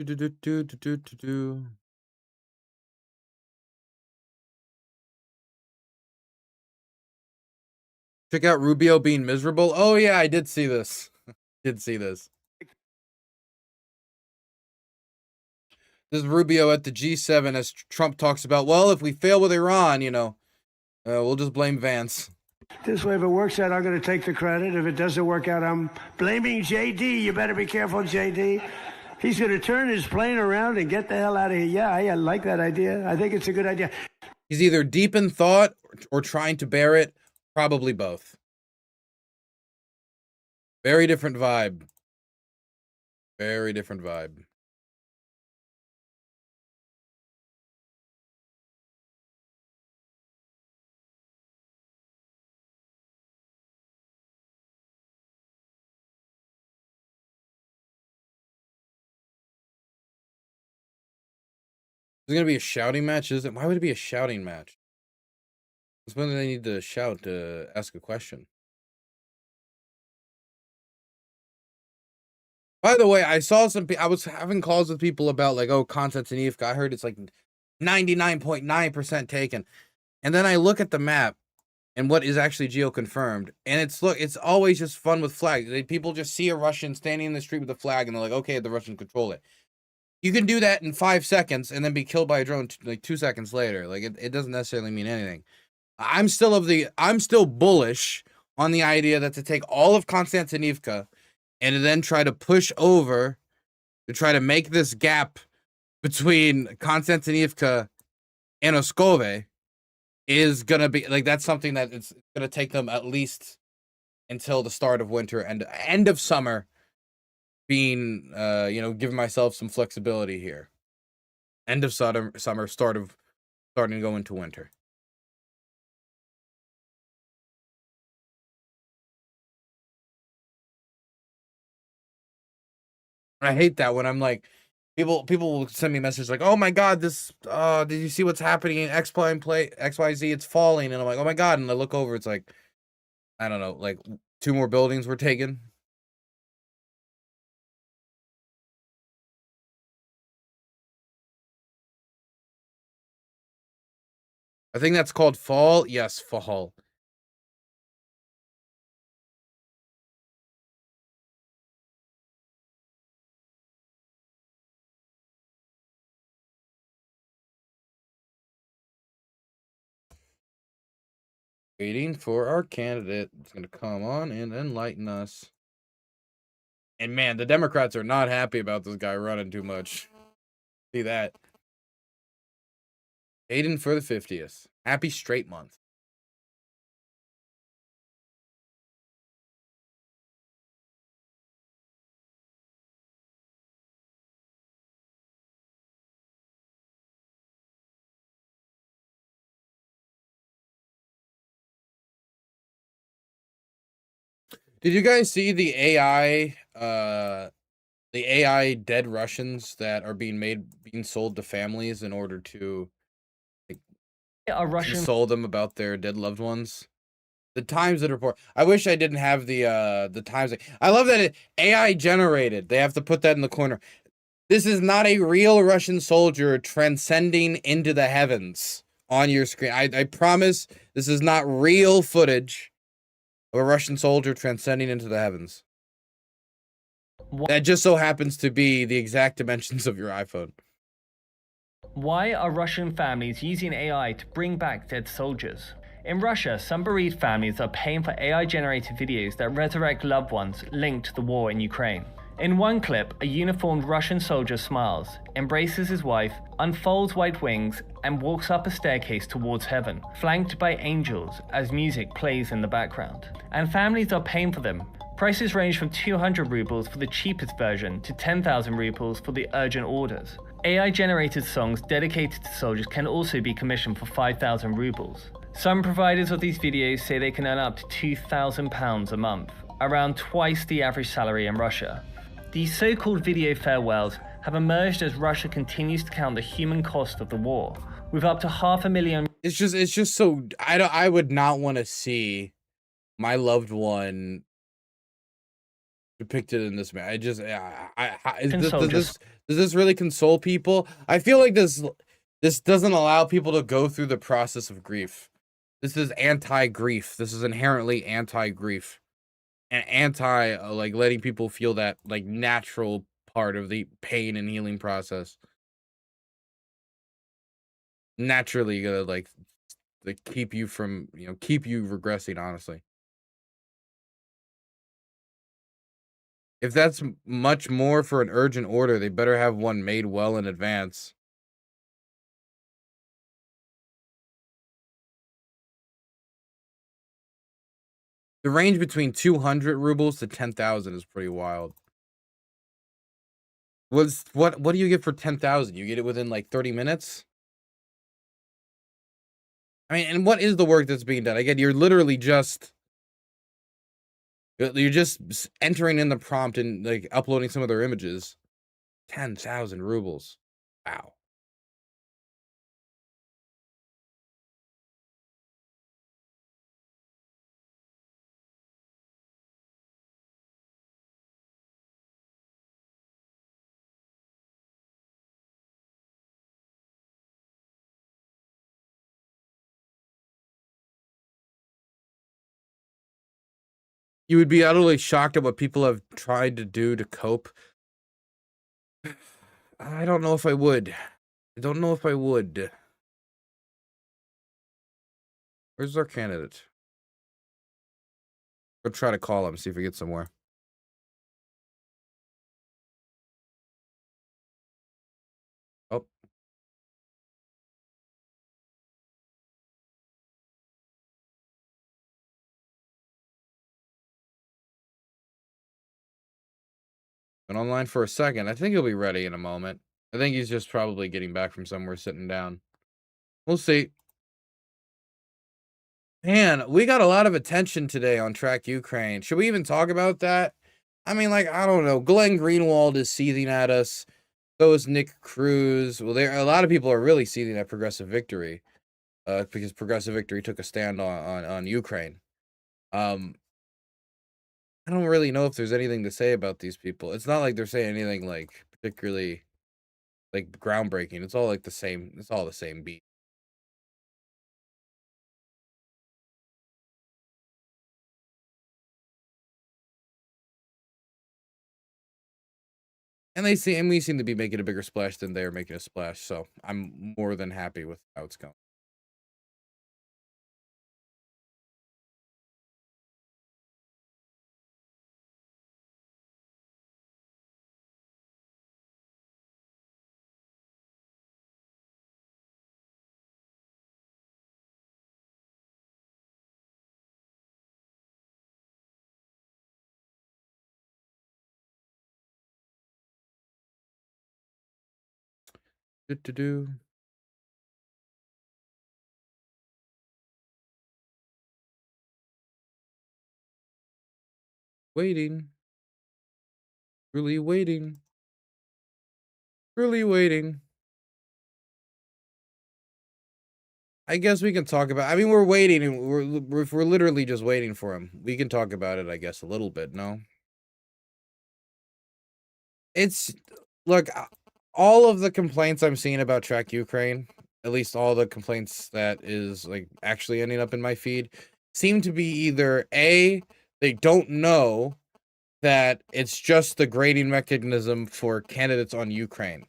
Check out Rubio being miserable. Oh yeah, I did see this. This is Rubio at the G7 as Trump talks about, well, if we fail with Iran, we'll just blame Vance. This way, if it works out, I'm going to take the credit. If it doesn't work out, I'm blaming JD. You better be careful, JD. He's going to turn his plane around and get the hell out of here. Yeah, I like that idea. I think it's a good idea. He's either deep in thought or trying to bear it. Probably both. Very different vibe. Very different vibe. There's going to be a shouting match, is it? Why would it be a shouting match? It's when they need to shout to ask a question. By the way, I saw I was having calls with people about like, oh, Konstantinivka. I heard it's like 99.9% taken. And then I look at the map and what is actually geo-confirmed. And it's always just fun with flags. People just see a Russian standing in the street with a flag and they're like, okay, the Russians control it. You can do that in 5 seconds and then be killed by a drone like 2 seconds later. Like it doesn't necessarily mean anything. I'm still bullish on the idea that to take all of Konstantinivka and then try to push over to try to make this gap between Konstantinivka and Oskove is gonna be like, that's something that it's gonna take them at least until the start of winter and end of summer. Being, giving myself some flexibility here. End of summer, starting to go into winter. I hate that when I'm like, people will send me messages like, oh my God, this, did you see what's happening in XYZ? It's falling. And I'm like, oh my God. And I look over, it's like, I don't know, like 2 more buildings were taken. I think that's called fall. Yes, fall. Waiting for our candidate. It's going to come on and enlighten us. And man, the Democrats are not happy about this guy running too much. See that. Aiden for the 50th. Happy straight month. Did you guys see the AI dead Russians that are being sold to families in order to console them about their dead loved ones? The Times that report. I wish I didn't have the Times. I love that AI generated. They have to put that in the corner. This is not a real Russian soldier transcending into the heavens on your screen. I promise this is not real footage of a Russian soldier transcending into the heavens. That just so happens to be the exact dimensions of your iPhone. Why are Russian families using AI to bring back dead soldiers? In Russia, some bereaved families are paying for AI-generated videos that resurrect loved ones linked to the war in Ukraine. In one clip, a uniformed Russian soldier smiles, embraces his wife, unfolds white wings, and walks up a staircase towards heaven, flanked by angels as music plays in the background. And families are paying for them. Prices range from 200 rubles for the cheapest version to 10,000 rubles for the urgent orders. AI-generated songs dedicated to soldiers can also be commissioned for 5,000 rubles. Some providers of these videos say they can earn up to £2,000 a month, around twice the average salary in Russia. These so-called video farewells have emerged as Russia continues to count the human cost of the war, with up to 500,000. It's just so I would not want to see my loved one depicted in this man. Does this really console people? I feel like this doesn't allow people to go through the process of grief. This is anti-grief. This is inherently anti-grief and anti like letting people feel that like natural part of the pain and healing process. Naturally gonna like keep you from, keep you regressing, honestly. If that's much more for an urgent order, they better have one made well in advance. The range between 200 rubles to 10,000 is pretty wild. What do you get for 10,000? You get it within like 30 minutes? I mean, and what is the work that's being done? Again, you're literally just entering in the prompt and like uploading some of their images. 10,000 rubles. Wow. You would be utterly shocked at what people have tried to do to cope. I don't know if I would. I don't know if I would. Where's our candidate? Go try to call him, see if we get somewhere. Oh. Been online for a second. I think he'll be ready in a moment. I think he's just probably getting back from somewhere, sitting down. We'll see. Man, we got a lot of attention today on Track Ukraine. Should we even talk about that? I mean, like, I don't know. Glenn Greenwald is seething at us. So is Nick Cruz. Well, a lot of people are really seething at Progressive Victory. Because Progressive Victory took a stand on Ukraine. I don't really know if there's anything to say about these people. It's not like they're saying anything like particularly like groundbreaking. It's all like the same. It's all the same beat. And we seem to be making a bigger splash than they're making a splash. So I'm more than happy with how it's going. Do. Waiting. Really waiting. Really waiting. I guess we can talk about. I mean, we're waiting, and we're literally just waiting for him. We can talk about it, I guess, a little bit. No, it's look. All of the complaints I'm seeing about Track Ukraine, at least all the complaints that is like actually ending up in my feed, seem to be either A, they don't know that it's just the grading mechanism for candidates on Ukraine.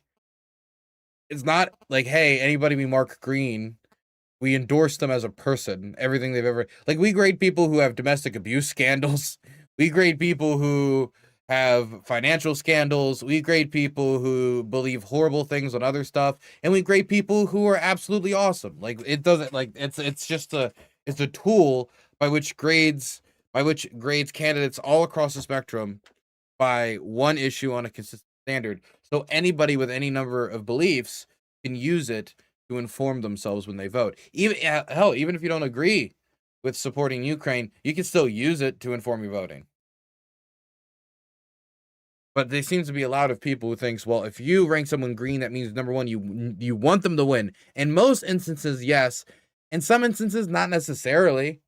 It's not like, hey, anybody we mark green, we endorse them as a person. Everything they've ever like, we grade people who have domestic abuse scandals. We grade people who have financial scandals. We grade people who believe horrible things on other stuff, and we grade people who are absolutely awesome. Like, it doesn't like it's just a tool by which grades candidates all across the spectrum by one issue on a consistent standard. So anybody with any number of beliefs can use it to inform themselves when they vote. Even hell, even if you don't agree with supporting Ukraine, you can still use it to inform your voting. But there seems to be a lot of people who thinks, well, if you rank someone green, that means number one, you want them to win. In most instances, yes. In some instances, not necessarily,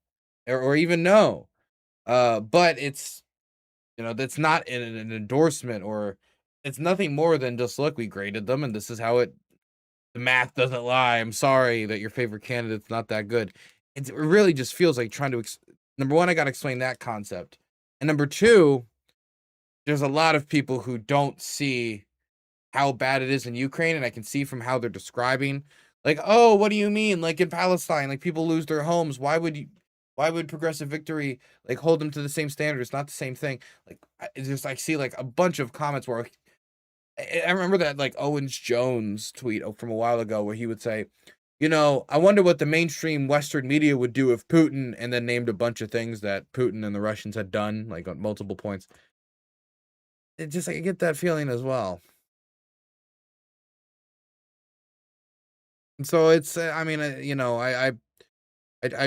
or even no. But it's, that's not an endorsement, or it's nothing more than just, look, we graded them, and this is how the math doesn't lie. I'm sorry that your favorite candidate's not that good. It really just feels like trying to, number one, I got to explain that concept. And number two, there's a lot of people who don't see how bad it is in Ukraine, and I can see from how they're describing, like, oh, what do you mean? Like in Palestine, like people lose their homes. Why would progressive victory like hold them to the same standard? It's not the same thing. Like, I see like a bunch of comments where I remember that like Owens Jones tweet from a while ago where he would say, I wonder what the mainstream Western media would do if Putin, and then named a bunch of things that Putin and the Russians had done, like on multiple points. It just, I get that feeling as well. And so it's, I mean, I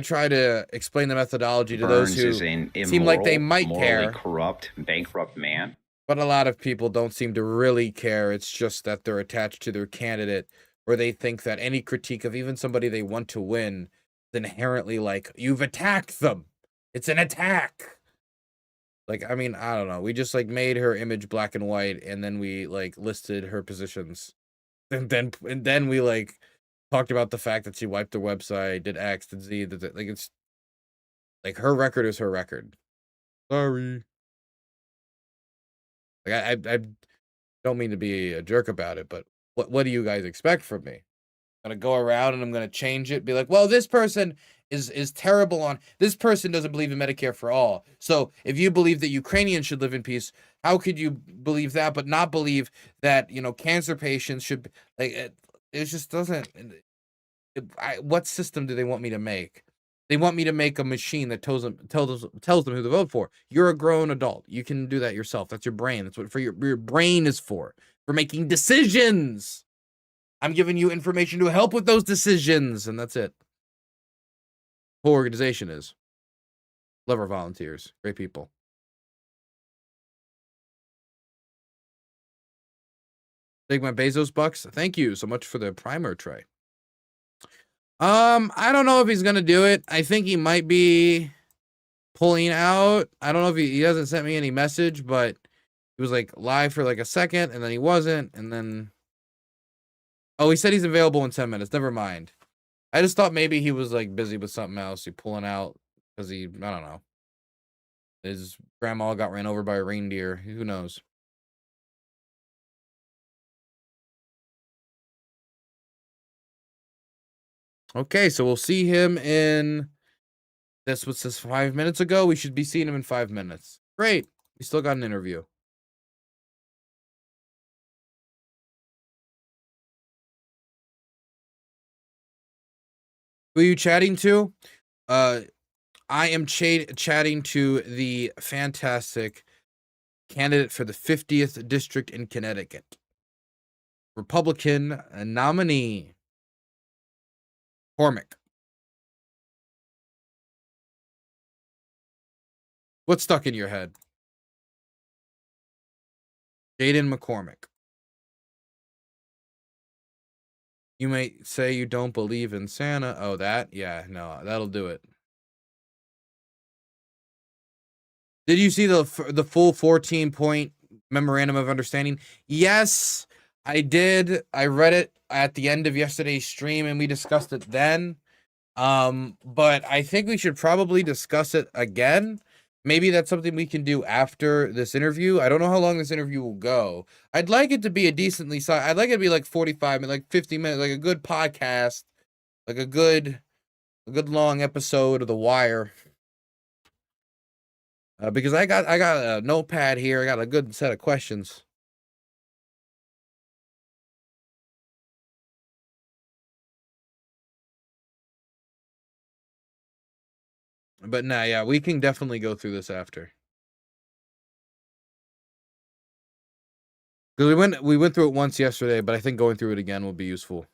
try to explain the methodology to those who seem like they might care. Corrupt, bankrupt man. But a lot of people don't seem to really care. It's just that they're attached to their candidate, or they think that any critique of even somebody they want to win is inherently like, you've attacked them. It's an attack. Like, I mean, I don't know. We just like made her image black and white, and then we like listed her positions. And then we like talked about the fact that she wiped the website, did X, did Z, like it's like her record is her record. Sorry. Like I don't mean to be a jerk about it, but what do you guys expect from me? I'm gonna go around and I'm gonna change it, be like, well, this person is terrible on, this person doesn't believe in Medicare for all. So if you believe that Ukrainians should live in peace, how could you believe that but not believe that, cancer patients should, like, it just doesn't, what system do they want me to make? They want me to make a machine that tells them who to vote for. You're a grown adult. You can do that yourself. That's your brain. That's what your brain is for making decisions. I'm giving you information to help with those decisions, and that's it. Whole organization is. Love our volunteers. Great people. Take my Bezos bucks. Thank you so much for the primer tray. I don't know if he's gonna do it. I think he might be pulling out. I don't know if he hasn't sent me any message, but he was like live for like a second, and then he wasn't, and then he said he's available in 10 minutes. Never mind. I just thought maybe he was like busy with something else. He pulling out because I don't know. His grandma got ran over by a reindeer. Who knows? Okay, so we'll see him in... This was just 5 minutes ago. We should be seeing him in 5 minutes. Great. We still got an interview. Who are you chatting to? I am chatting to the fantastic candidate for the 50th district in Connecticut. Republican nominee. Cormick. What's stuck in your head? Jaden McCormick. You might say you don't believe in Santa. Oh, that? Yeah, no, that'll do it. Did you see the full 14-point memorandum of understanding? Yes, I did. I read it at the end of yesterday's stream and we discussed it then. But I think we should probably discuss it again. Maybe that's something we can do after this interview. I don't know how long this interview will go. I'd like it to be a decently sized. I'd like it to be like 45 minutes, like 50 minutes, like a good podcast, like a good long episode of The Wire. Because I got a notepad here. I got a good set of questions. But nah, yeah, we can definitely go through this after. Because we went through it once yesterday, but I think going through it again will be useful.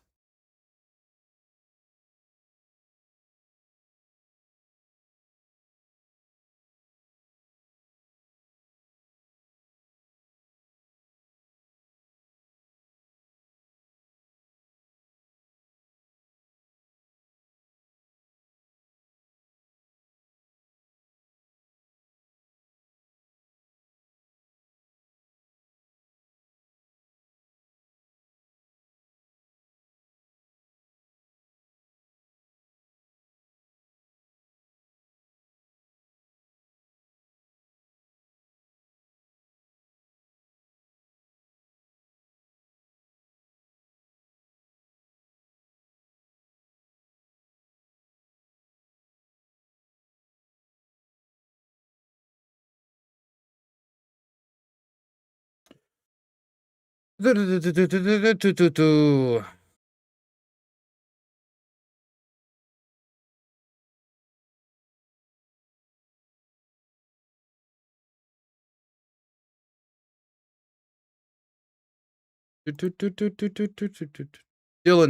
Dylan,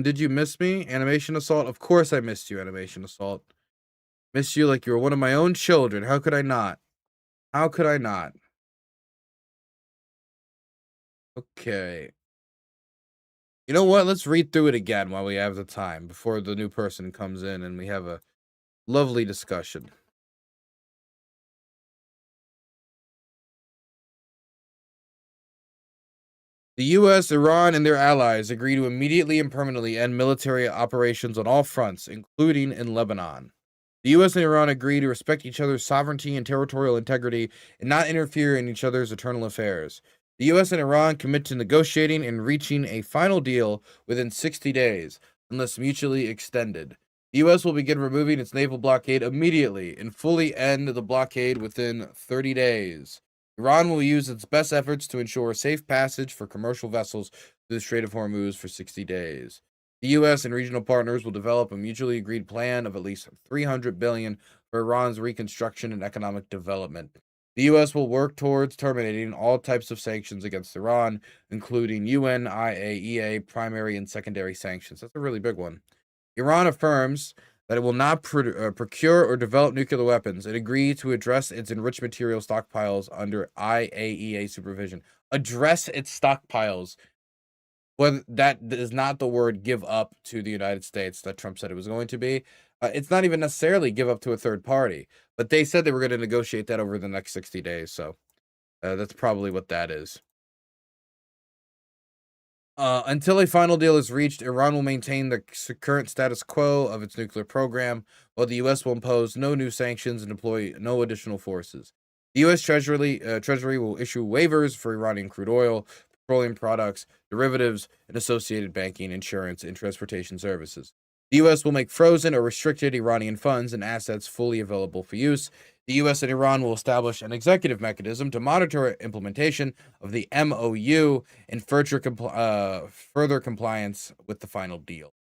did you miss me? Animation Assault? Of course I missed you, Animation Assault. Missed you like you were one of my own children. How could I not? How could I not? Okay. You know what? Let's read through it again while we have the time before the new person comes in and we have a lovely discussion. The U.S., Iran, and their allies agree to immediately and permanently end military operations on all fronts, including in Lebanon. The U.S. and Iran agree to respect each other's sovereignty and territorial integrity and not interfere in each other's internal affairs. The U.S. and Iran commit to negotiating and reaching a final deal within 60 days, unless mutually extended. The U.S. will begin removing its naval blockade immediately and fully end the blockade within 30 days. Iran will use its best efforts to ensure safe passage for commercial vessels through the Strait of Hormuz for 60 days. The U.S. and regional partners will develop a mutually agreed plan of at least $300 billion for Iran's reconstruction and economic development. The U.S. will work towards terminating all types of sanctions against Iran, including UN, IAEA, primary and secondary sanctions. That's a really big one. Iran affirms that it will not procure or develop nuclear weapons and agree to address its enriched material stockpiles under IAEA supervision. Address its stockpiles. Well, that is not the word give up to the United States that Trump said it was going to be. It's not even necessarily give up to a third party, but they said they were going to negotiate that over the next 60 days. So that's probably what that is. Until a final deal is reached, Iran will maintain the current status quo of its nuclear program, while the U.S. will impose no new sanctions and deploy no additional forces. The U.S. Treasury will issue waivers for Iranian crude oil, petroleum products, derivatives, and associated banking, insurance, and transportation services. The U.S. will make frozen or restricted Iranian funds and assets fully available for use. The U.S. and Iran will establish an executive mechanism to monitor implementation of the MOU and further compliance with the final deal.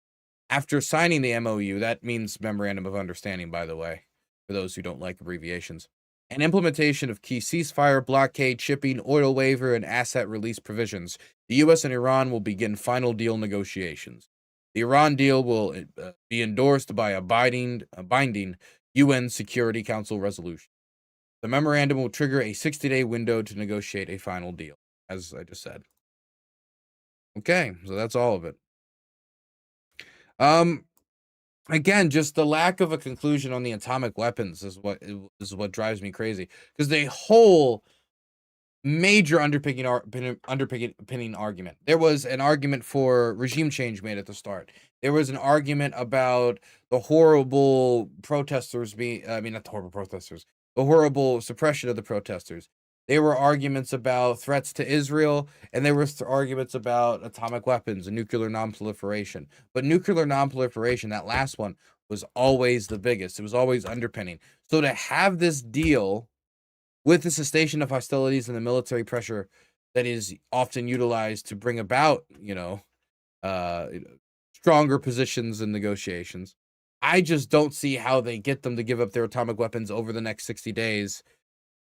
After signing the MOU, that means Memorandum of Understanding, by the way, for those who don't like abbreviations, and implementation of key ceasefire, blockade, shipping, oil waiver, and asset release provisions, the U.S. and Iran will begin final deal negotiations. The Iran deal will be endorsed by a binding UN Security Council resolution. The memorandum will trigger a 60-day window to negotiate a final deal, as I just said. Okay, so that's all of it. Again, just the lack of a conclusion on the atomic weapons is what drives me crazy, because the whole major underpinning argument. There was an argument for regime change made at the start. There was an argument about the horrible protesters not the horrible protesters, the horrible suppression of the protesters. There were arguments about threats to Israel, and there were arguments about atomic weapons and nuclear nonproliferation. But nuclear nonproliferation, that last one, was always the biggest. It was always underpinning. So to have this deal with the cessation of hostilities and the military pressure that is often utilized to bring about, stronger positions in negotiations, I just don't see how they get them to give up their atomic weapons over the next 60 days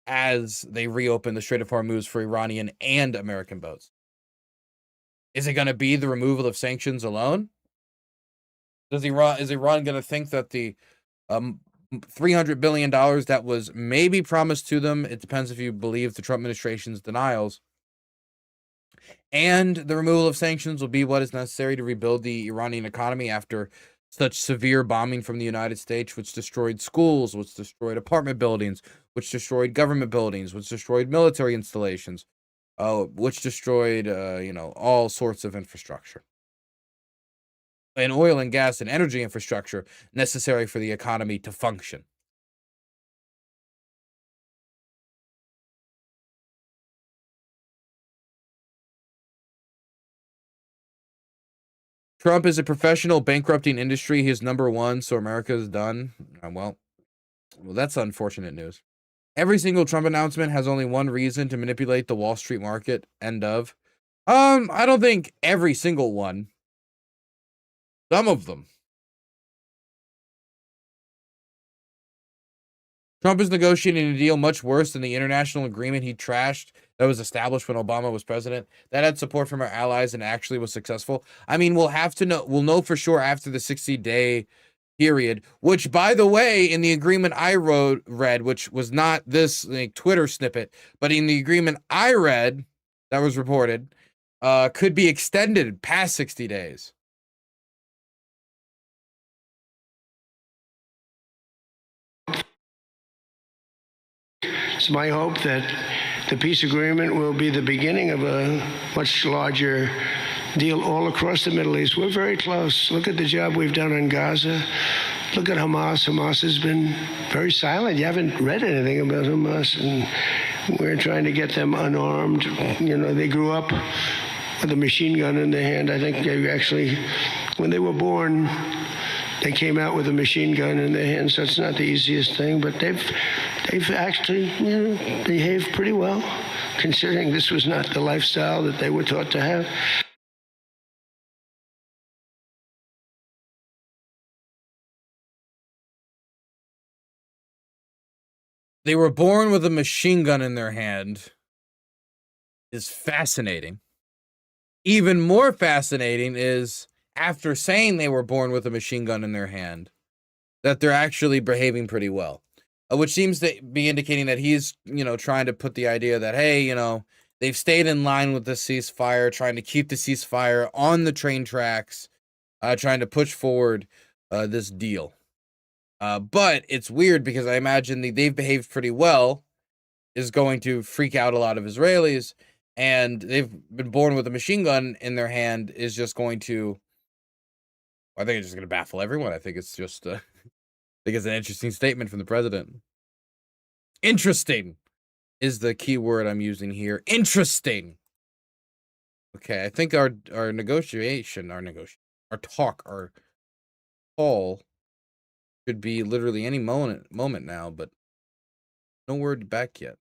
as they reopen the Strait of Hormuz for Iranian and American boats. Is it going to be the removal of sanctions alone? Is Iran going to think that the $300 billion that was maybe promised to them, it depends if you believe the Trump administration's denials, and the removal of sanctions will be what is necessary to rebuild the Iranian economy after such severe bombing from the United States, which destroyed schools, which destroyed apartment buildings, which destroyed government buildings, which destroyed military installations, which destroyed, all sorts of infrastructure. And oil and gas and energy infrastructure necessary for the economy to function. Trump is a professional bankrupting industry. He is number one, so America is done. Well, that's unfortunate news. Every single Trump announcement has only one reason: to manipulate the Wall Street market. End of. I don't think every single one. Some of them. Trump is negotiating a deal much worse than the international agreement he trashed that was established when Obama was president. That had support from our allies and actually was successful. I mean, we'll know for sure after the 60-day period, which, by the way, in the agreement I read, which was not this Twitter snippet, but in the agreement I read that was reported, could be extended past 60 days. It's my hope that the peace agreement will be the beginning of a much larger deal all across the Middle East. We're very close. Look at the job we've done in Gaza. Look at Hamas. Hamas has been very silent. You haven't read anything about Hamas, and we're trying to get them unarmed. They grew up with a machine gun in their hand. I think they actually, when they were born, they came out with a machine gun in their hand, so it's not the easiest thing, but they've actually, behaved pretty well, considering this was not the lifestyle that they were taught to have. They were born with a machine gun in their hand is fascinating. Even more fascinating is, after saying they were born with a machine gun in their hand, that they're actually behaving pretty well. Which seems to be indicating that he's, trying to put the idea that, hey, they've stayed in line with the ceasefire, trying to keep the ceasefire on the train tracks, trying to push forward this deal. But it's weird because I imagine they've behaved pretty well is going to freak out a lot of Israelis, and they've been born with a machine gun in their hand is just going to, I think it's just going to baffle everyone. I think it's just, I think it's an interesting statement from the president. Interesting is the key word I'm using here. Interesting. Okay, I think our talk, call should be literally any moment now, but no word back yet.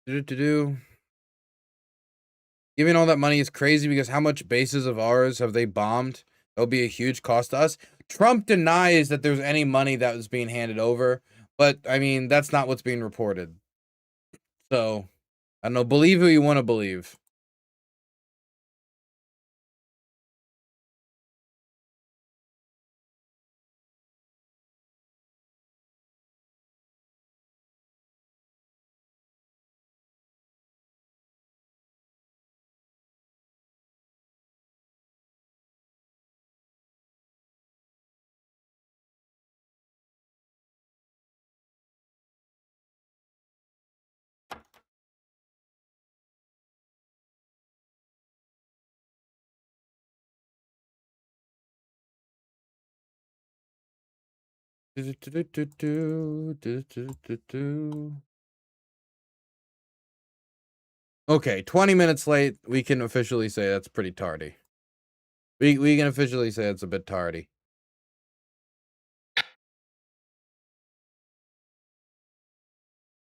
Given all that money is crazy because how much bases of ours have they bombed? That'll be a huge cost to us. Trump denies that there's any money that was being handed over, but I mean, that's not what's being reported. So, I don't know, believe who you want to believe. Okay, 20 minutes late. We can officially say that's pretty tardy. We can officially say it's a bit tardy.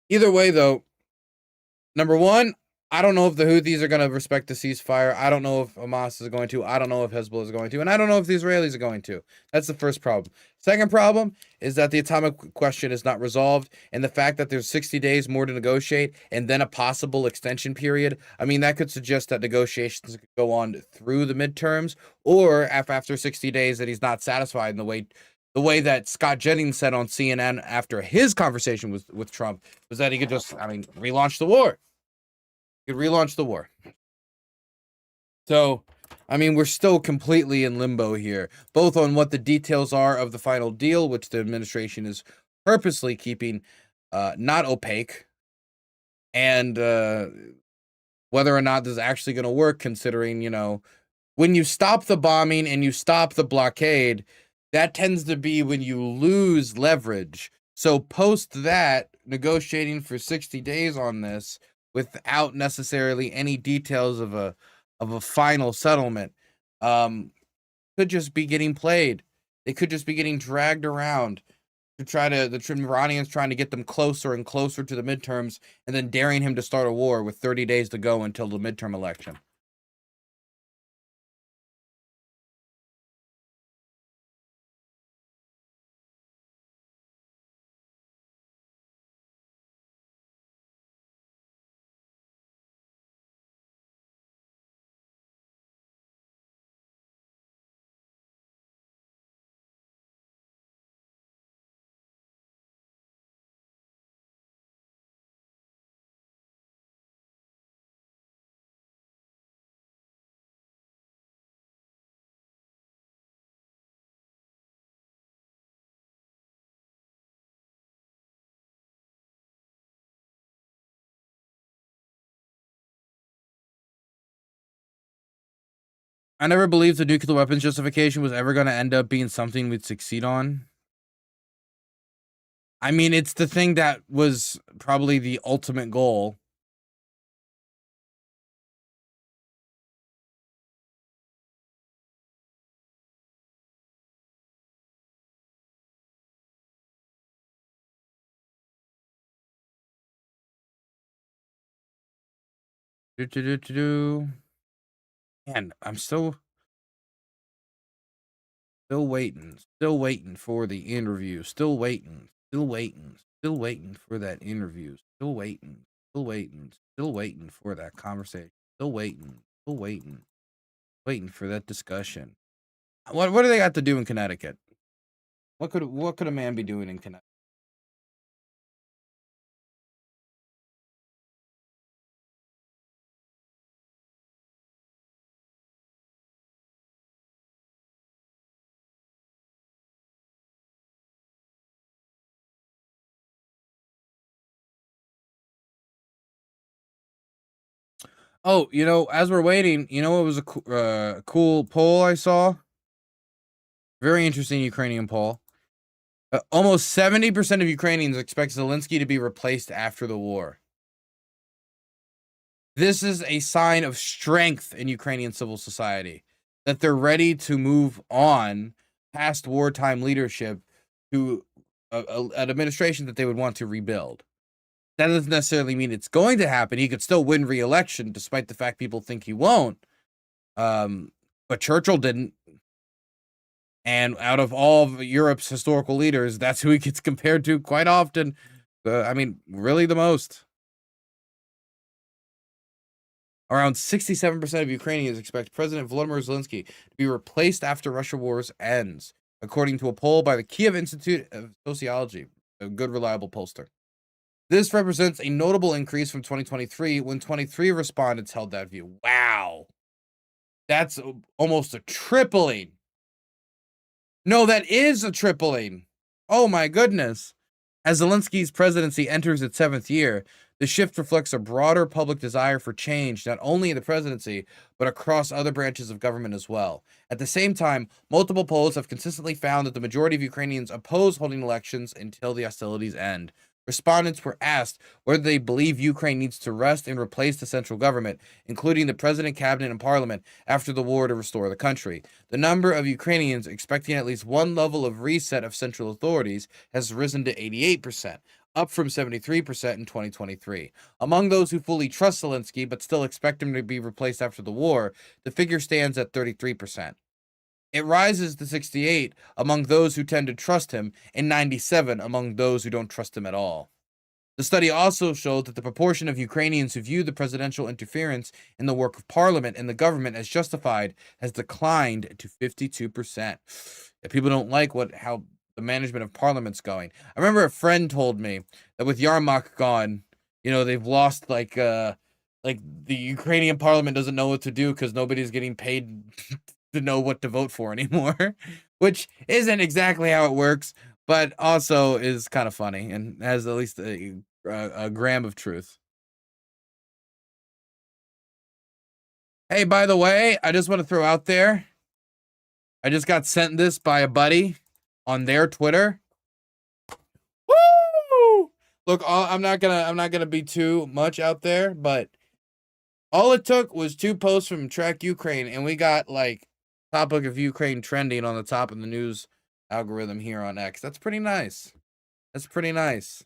Either way, though, number one, I don't know if the Houthis are going to respect the ceasefire. I don't know if Hamas is going to. I don't know if Hezbollah is going to. And I don't know if the Israelis are going to. That's the first problem. Second problem is that the atomic question is not resolved. And the fact that there's 60 days more to negotiate and then a possible extension period. I mean, that could suggest that negotiations could go on through the midterms. Or after 60 days that he's not satisfied in the way that Scott Jennings said on CNN after his conversation with Trump was that he could just, relaunch the war. He could relaunch the war. So, we're still completely in limbo here, both on what the details are of the final deal, which the administration is purposely keeping not opaque, and whether or not this is actually going to work, considering, when you stop the bombing and you stop the blockade, that tends to be when you lose leverage. So post that, negotiating for 60 days on this without necessarily any details of a final settlement could just be getting played. They could just be getting dragged around to the Iranians trying to get them closer and closer to the midterms and then daring him to start a war with 30 days to go until the midterm election. I never believed the nuclear weapons justification was ever going to end up being something we'd succeed on. It's the thing that was probably the ultimate goal. Man, I'm still waiting for the interview. Still waiting for that interview. Still waiting for that conversation. Still waiting for that discussion. What do they got to do in Connecticut? What could a man be doing in Connecticut? Oh, you know, as we're waiting, you know what was a cool poll I saw? Very interesting Ukrainian poll. Almost 70% of Ukrainians expect Zelensky to be replaced after the war. This is a sign of strength in Ukrainian civil society, that they're ready to move on past wartime leadership to an administration that they would want to rebuild. That doesn't necessarily mean it's going to happen. He could still win re-election, despite the fact people think he won't. But Churchill didn't. And out of all of Europe's historical leaders, that's who he gets compared to quite often. I mean, really the most. Around 67% of Ukrainians expect President Volodymyr Zelensky to be replaced after Russia wars ends, according to a poll by the Kiev Institute of Sociology, a good, reliable pollster. This represents a notable increase from 2023, when 23 respondents held that view. Wow. That's almost a tripling. No, that is a tripling. Oh my goodness. As Zelensky's presidency enters its 7th year, the shift reflects a broader public desire for change, not only in the presidency, but across other branches of government as well. At the same time, multiple polls have consistently found that the majority of Ukrainians oppose holding elections until the hostilities end. Respondents were asked whether they believe Ukraine needs to rest and replace the central government, including the president, cabinet, and parliament, after the war to restore the country. The number of Ukrainians expecting at least one level of reset of central authorities has risen to 88%, up from 73% in 2023. Among those who fully trust Zelensky but still expect him to be replaced after the war, the figure stands at 33%. It rises to 68 among those who tend to trust him, and 97 among those who don't trust him at all. The study also showed that the proportion of Ukrainians who view the presidential interference in the work of parliament and the government as justified has declined to 52%. If people don't like how the management of parliament's going. I remember a friend told me that with Yarmak gone, you know, they've lost like the Ukrainian parliament doesn't know what to do because nobody's getting paid to know what to vote for anymore, which isn't exactly how it works, but also is kind of funny and has at least a gram of truth. Hey, by the way, I just want to throw out there, I just got sent this by a buddy on their Twitter. Woo! Look, I'm not gonna be too much out there, but all it took was 2 posts from Track Ukraine, and we got like topic of Ukraine trending on the top of the news algorithm here on X. That's pretty nice. That's pretty nice.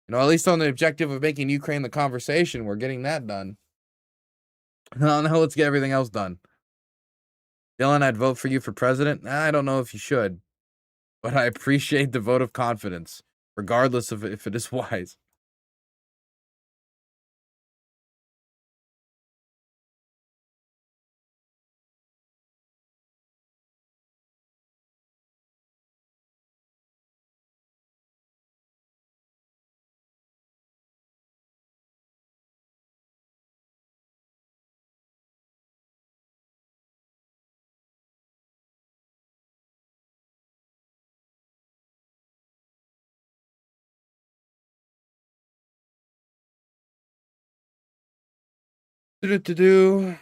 You know, at least on the objective of making Ukraine the conversation, we're getting that done. Now let's get everything else done. Dylan, I'd vote for you for president. I don't know if you should, but I appreciate the vote of confidence, regardless of if it is wise. Do-do-do-do.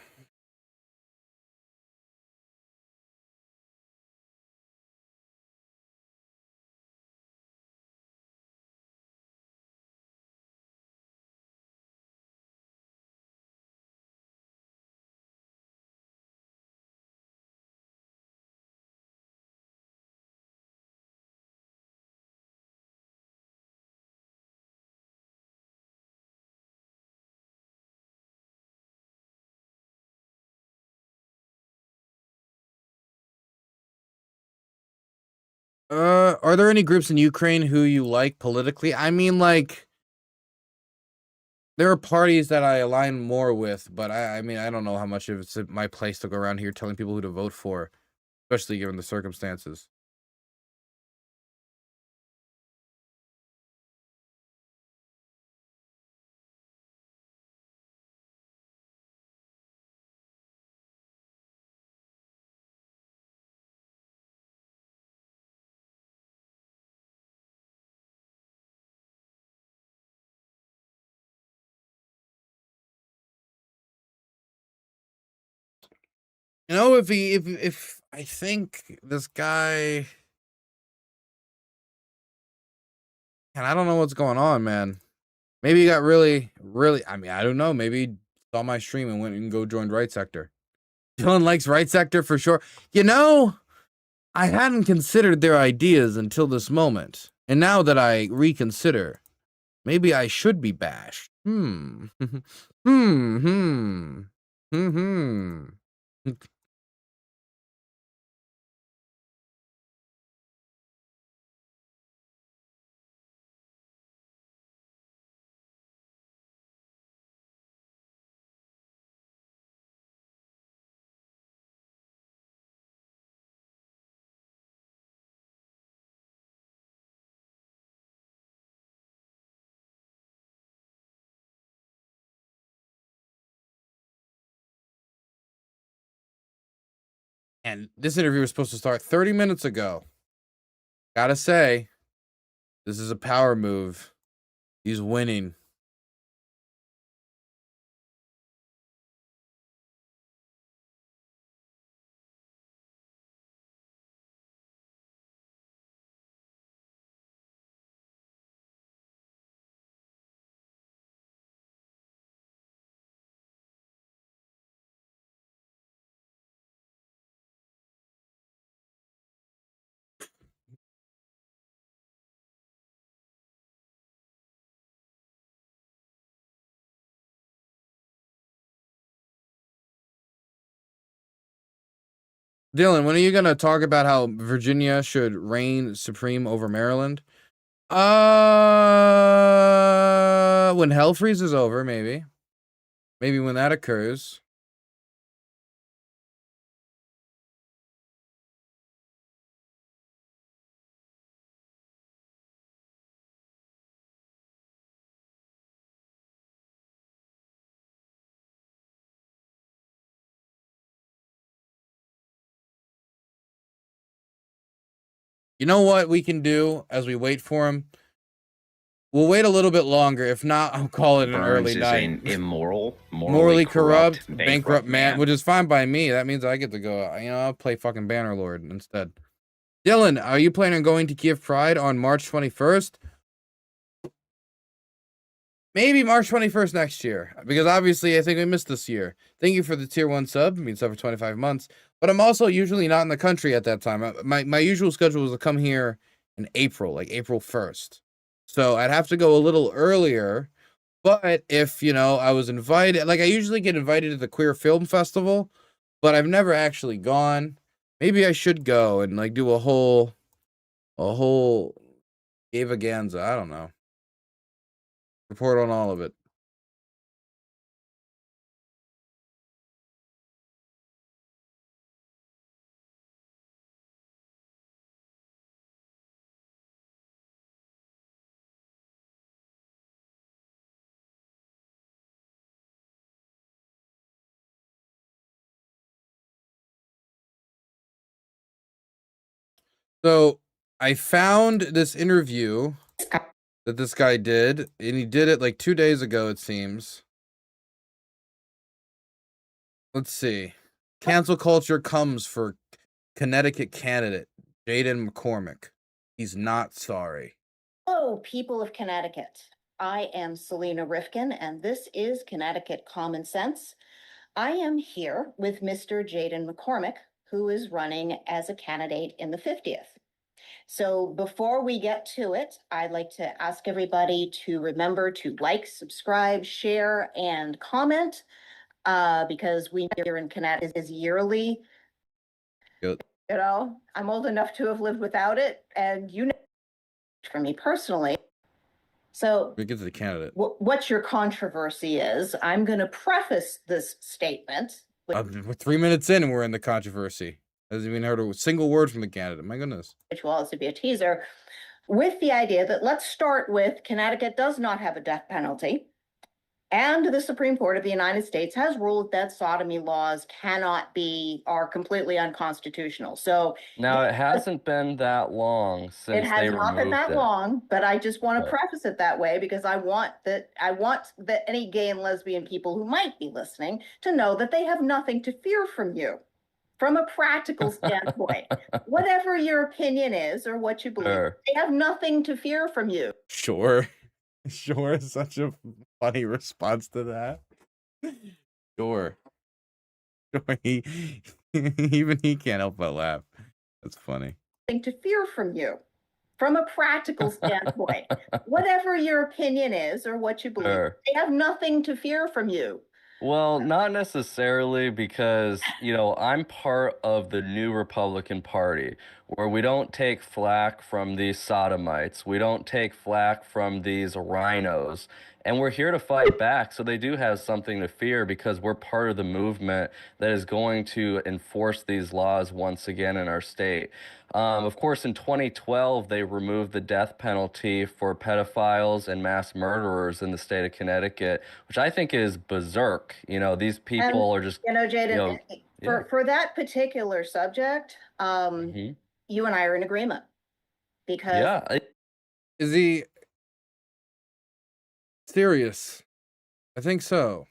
Are there any groups in Ukraine who you like politically? I mean, like, there are parties that I align more with, but I mean, I don't know how much of it's my place to go around here telling people who to vote for, especially given the circumstances. You know, if I think this guy, and I don't know what's going on, man. Maybe he got really, I mean, I don't know. Maybe he saw my stream and went and go joined Right Sector. Dylan likes Right Sector for sure. You know, I hadn't considered their ideas until this moment. And now that I reconsider, maybe I should be bashed. And this interview was supposed to start 30 minutes ago. Gotta say, this is a power move. He's winning. Dylan, when are you going to talk about how Virginia should reign supreme over Maryland? When hell freezes over, maybe. Maybe when that occurs. You know what we can do as we wait for him? We'll wait a little bit longer. If not, I'll call it an early night. An immoral, morally corrupt, bankrupt bankrupt man, which is fine by me. That means I get to go. You know, I'll play fucking Bannerlord instead. Dylan, are you planning on going to Kiev Pride on March 21st? Maybe March 21st next year, because obviously I think we missed this year. Thank you for the tier 1 sub. I mean, sub for 25 months. But I'm also usually not in the country at that time. My usual schedule was to come here in April, like April 1st. So I'd have to go a little earlier. But if, you know, I was invited, like I usually get invited to the Queer Film Festival, but I've never actually gone. Maybe I should go and like do a whole Gavaganza. I don't know. Report on all of it. So I found this interview that this guy did, and he did it like 2 days ago, it seems. Let's see. Cancel culture comes for Connecticut candidate Jaden McCormick. He's not sorry. Hello, people of Connecticut. I am Selena Rifkin, and this is Connecticut Common Sense. I am here with Mr. Jaden McCormick, who is running as a candidate in the 50th. So before we get to it, I'd like to ask everybody to remember to like, subscribe, share, and comment, because we here in Connecticut is yearly. Good. You know, I'm old enough to have lived without it, and you know, for me personally. So We get to the candidate. what your controversy is, I'm going to preface this statement. We're 3 minutes in and we're in the controversy. Hasn't even heard a single word from the candidate. My goodness. Which will also be a teaser, with the idea that let's start with Connecticut does not have a death penalty. And the Supreme Court of the United States has ruled that sodomy laws are completely unconstitutional. So now it hasn't been that long since it has not been that it. long, but I just want to preface it that way because I want that any gay and lesbian people who might be listening to know that they have nothing to fear from you. from a practical standpoint, whatever your opinion is or what you believe, Sure. they have nothing to fear from you. Sure. Sure is such a funny response to that. Sure. Sure. Even he can't help but laugh. That's funny. Nothing to fear from you. From a practical standpoint, whatever your opinion is or what you believe, Sure. they have nothing to fear from you. Well, not necessarily because, I'm part of the new Republican Party where we don't take flack from these sodomites. We don't take flack from these rhinos. And we're here to fight back. So they do have something to fear because we're part of the movement that is going to enforce these laws once again in our state. Of course, in 2012, they removed the death penalty for pedophiles and mass murderers in the state of Connecticut, which I think is berserk. These people are just, Jaden, yeah. for that particular subject, Mhm. you and I are in agreement because Yeah. Is he serious? I think so.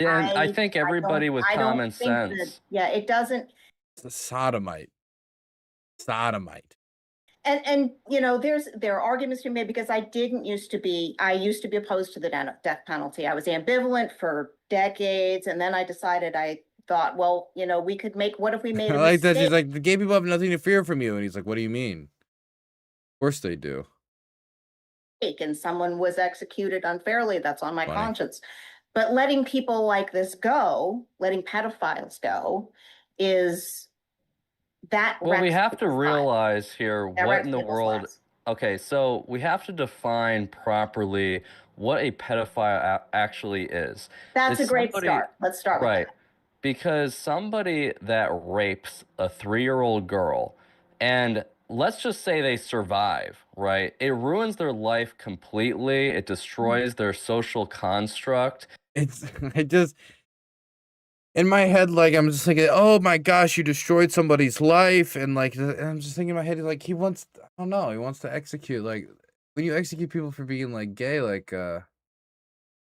Yeah, and I think everybody with I don't common think that- sense. yeah, it doesn't. It's a sodomite. Sodomite. And there are arguments to be made because I used to be opposed to the death penalty. I was ambivalent for decades, and then I decided, I thought, well, we could what if we made I a like that. He's mistake? like, the gay people have nothing to fear from you. And he's like, what do you mean? Of course they do. And someone was executed unfairly, that's on my Funny. conscience. But letting people like this go, letting pedophiles go, is that Well, we wrecks have to people's lives. realize here That what wrecks in the people's world. lives. Okay, so we have to define properly what a pedophile actually is. That's Is a great somebody- start. Let's start with Right. that. Because somebody that rapes a 3-year-old girl, and let's just say they survive, right? It ruins their life completely. It destroys their social construct. In my head, like, I'm just thinking, oh my gosh, you destroyed somebody's life. And like, I'm just thinking in my head, like, he wants to execute, like, when you execute people for being like gay, like, it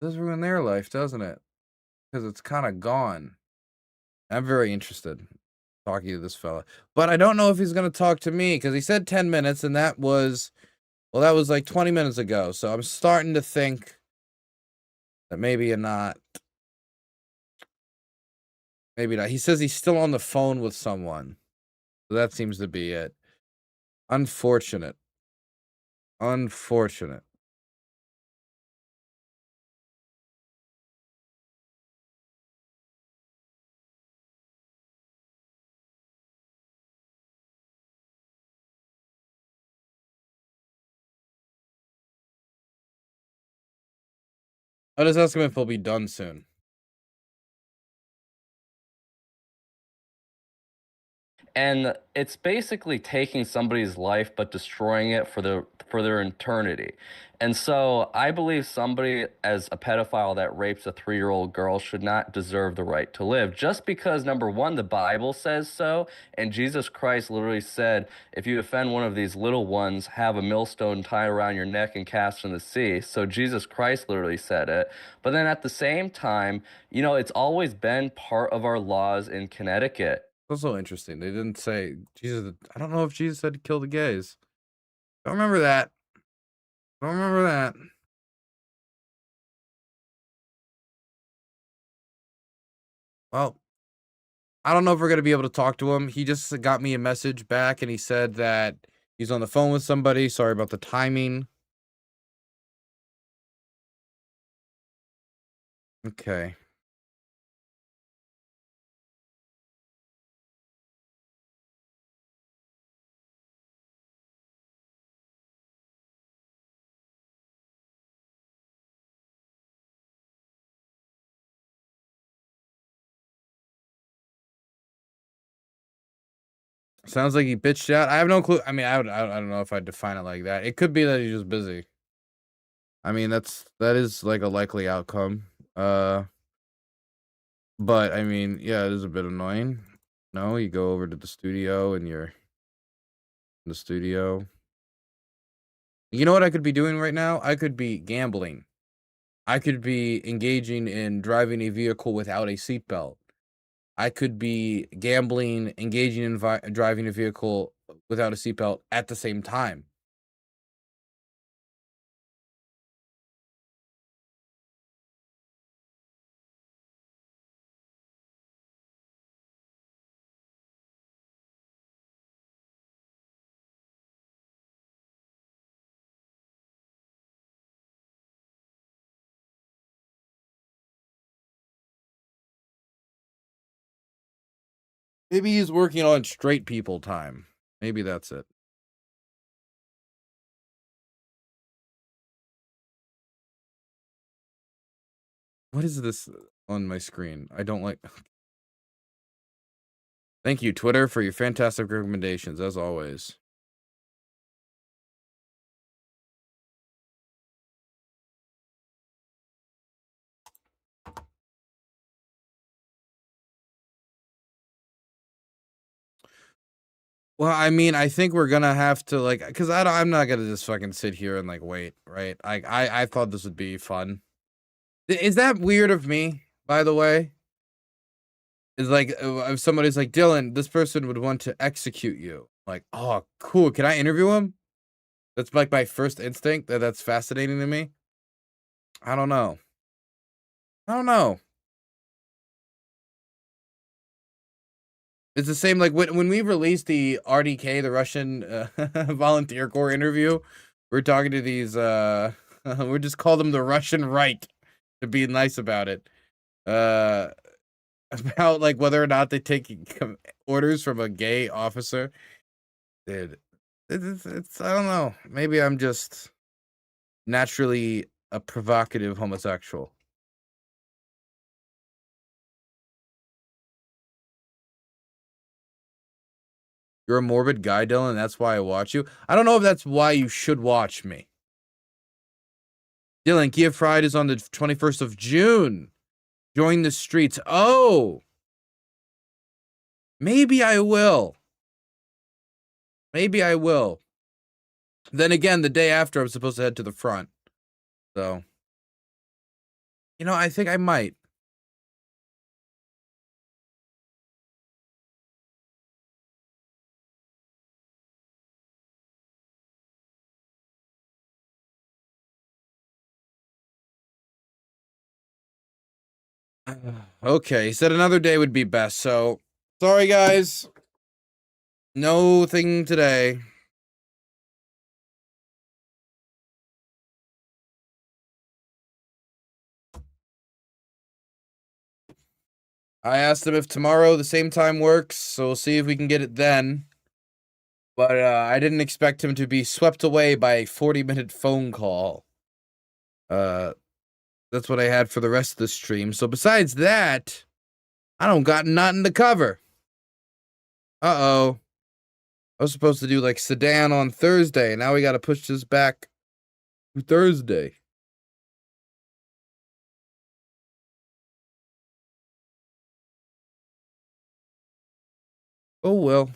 does ruin their life, doesn't it? Because it's kind of gone. I'm very interested in talking to this fella, but I don't know if he's going to talk to me because he said 10 minutes and that was like 20 minutes ago. So I'm starting to think that maybe not. Maybe not. He says he's still on the phone with someone. So that seems to be it. Unfortunate. Unfortunate. I'll just ask him if he'll be done soon. And it's basically taking somebody's life but destroying it for their eternity. And so I believe somebody as a pedophile that rapes a 3-year-old girl should not deserve the right to live just because, number one, the Bible says so, and Jesus Christ literally said, if you offend one of these little ones, have a millstone tied around your neck and cast in the sea. So Jesus Christ literally said it. But then at the same time, it's always been part of our laws in Connecticut. Also interesting. They didn't say Jesus. I don't know if Jesus said to kill the gays. Don't remember that. Don't remember that. Well, I don't know if we're going to be able to talk to him. He just got me a message back and he said that he's on the phone with somebody. Sorry about the timing. Okay. Sounds like he bitched out. I have no clue. I mean, I don't know if I'd define it like that. It could be that he's just busy. I mean, that is like a likely outcome. But I mean, yeah, it is a bit annoying. No, you go over to the studio and you're in the studio. You know what I could be doing right now? I could be gambling. I could be engaging in driving a vehicle without a seatbelt. I could be gambling, engaging in driving a vehicle without a seatbelt at the same time. Maybe he's working on straight people time. Maybe that's it. What is this on my screen? I don't like. Thank you, Twitter, for your fantastic recommendations, as always. Well, I mean, I think we're gonna have to like, cause I'm not gonna just fucking sit here and like wait, right? I thought this would be fun. Is that weird of me, by the way? Is like if somebody's like, Dylan, this person would want to execute you. Like, oh, cool. Can I interview him? That's like my first instinct. That's fascinating to me. I don't know. I don't know. It's the same like when we released the RDK, the Russian volunteer corps interview. We're talking to these we just call them the Russian right to be nice about it. About like whether or not they take orders from a gay officer. Dude, it's I don't know. Maybe I'm just naturally a provocative homosexual. You're a morbid guy, Dylan. That's why I watch you. I don't know if that's why you should watch me. Dylan, Kiev Pride is on the 21st of June. Join the streets. Oh! Maybe I will. Maybe I will. Then again, the day after, I'm supposed to head to the front. So, you know, I think I might. Okay, he said another day would be best, so sorry guys. No thing today. I asked him if tomorrow the same time works, so we'll see if we can get it then. But I didn't expect him to be swept away by a 40-minute phone call. That's what I had for the rest of the stream. So besides that, I don't got nothing to cover. Uh-oh. I was supposed to do like Sedan on Thursday. Now we got to push this back to Thursday. Oh, well.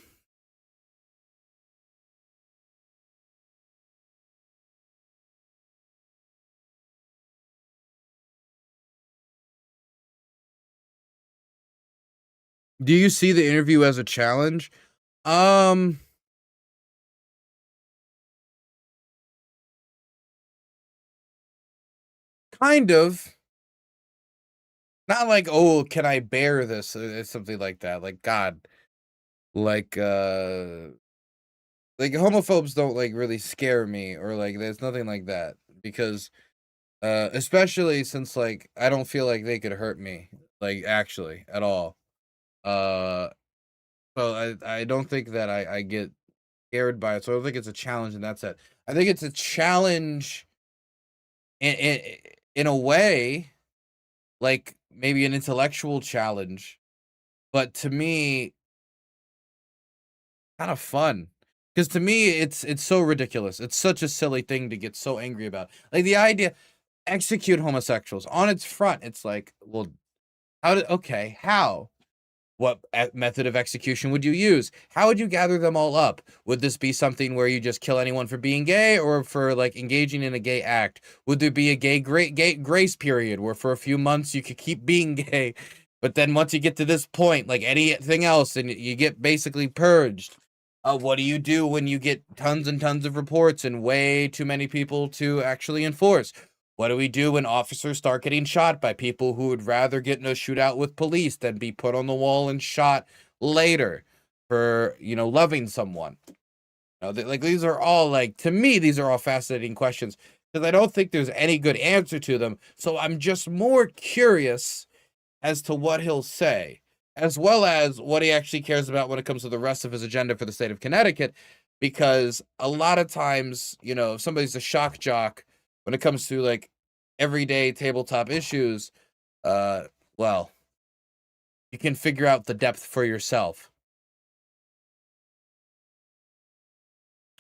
Do you see the interview as a challenge? Kind of. Not like, oh, can I bear this? It's something like that. Like, God. Like homophobes don't like really scare me, or like there's nothing like that, because especially since like I don't feel like they could hurt me, like actually at all. So I don't think that I get scared by it. So I don't think it's a challenge in that sense. I think it's a challenge in a way, like maybe an intellectual challenge, but to me, kind of fun. Because to me, it's so ridiculous. It's such a silly thing to get so angry about. Like the idea, execute homosexuals on its front. It's like, well, how? What method of execution would you use? How would you gather them all up? Would this be something where you just kill anyone for being gay, or for like engaging in a gay act? Would there be a gay grace period where for a few months you could keep being gay But then once you get to this point, like anything else, and you get basically purged, what do you do when you get tons and tons of reports and way too many people to actually enforce? What do we do when officers start getting shot by people who would rather get in a shootout with police than be put on the wall and shot later for, loving someone? Like, these are all, like, to me, these are all fascinating questions because I don't think there's any good answer to them. So I'm just more curious as to what he'll say, as well as what he actually cares about when it comes to the rest of his agenda for the state of Connecticut, because a lot of times, if somebody's a shock jock when it comes to, like, everyday tabletop issues, well, you can figure out the depth for yourself.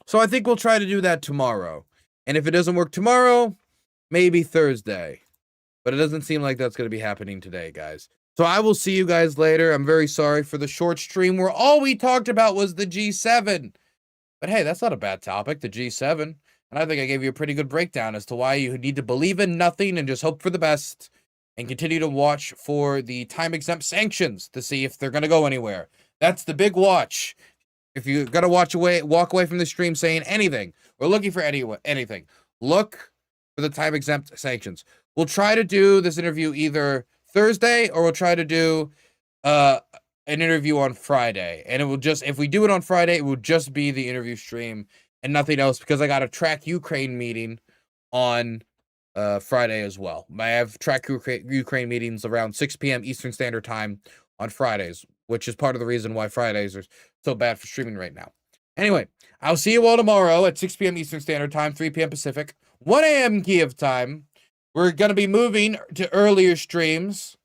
So I think we'll try to do that tomorrow. And if it doesn't work tomorrow, maybe Thursday. But it doesn't seem like that's going to be happening today, guys. So I will see you guys later. I'm very sorry for the short stream where all we talked about was the G7. But hey, that's not a bad topic, the G7. And I think I gave you a pretty good breakdown as to why you need to believe in nothing and just hope for the best. And continue to watch for the time-exempt sanctions to see if they're going to go anywhere. That's the big watch. If you're going to walk away from the stream saying anything, or looking for anything, look for the time-exempt sanctions. We'll try to do this interview either Thursday, or we'll try to do an interview on Friday. And it will just, if we do it on Friday, it will just be the interview stream and nothing else, because I got a Track Ukraine meeting on Friday as well. I have Track Ukraine meetings around 6 p.m. Eastern Standard Time on Fridays, which is part of the reason why Fridays are so bad for streaming right now. Anyway, I'll see you all tomorrow at 6 p.m. Eastern Standard Time, 3 p.m. Pacific, 1 a.m. Kiev time. We're going to be moving to earlier streams,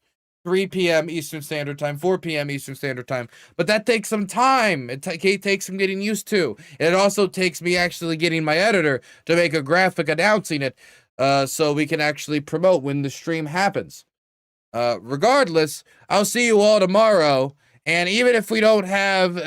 3 p.m. Eastern Standard Time, 4 p.m. Eastern Standard Time. But that takes some time. It takes some getting used to. It also takes me actually getting my editor to make a graphic announcing it so we can actually promote when the stream happens. Regardless, I'll see you all tomorrow. And even if we don't have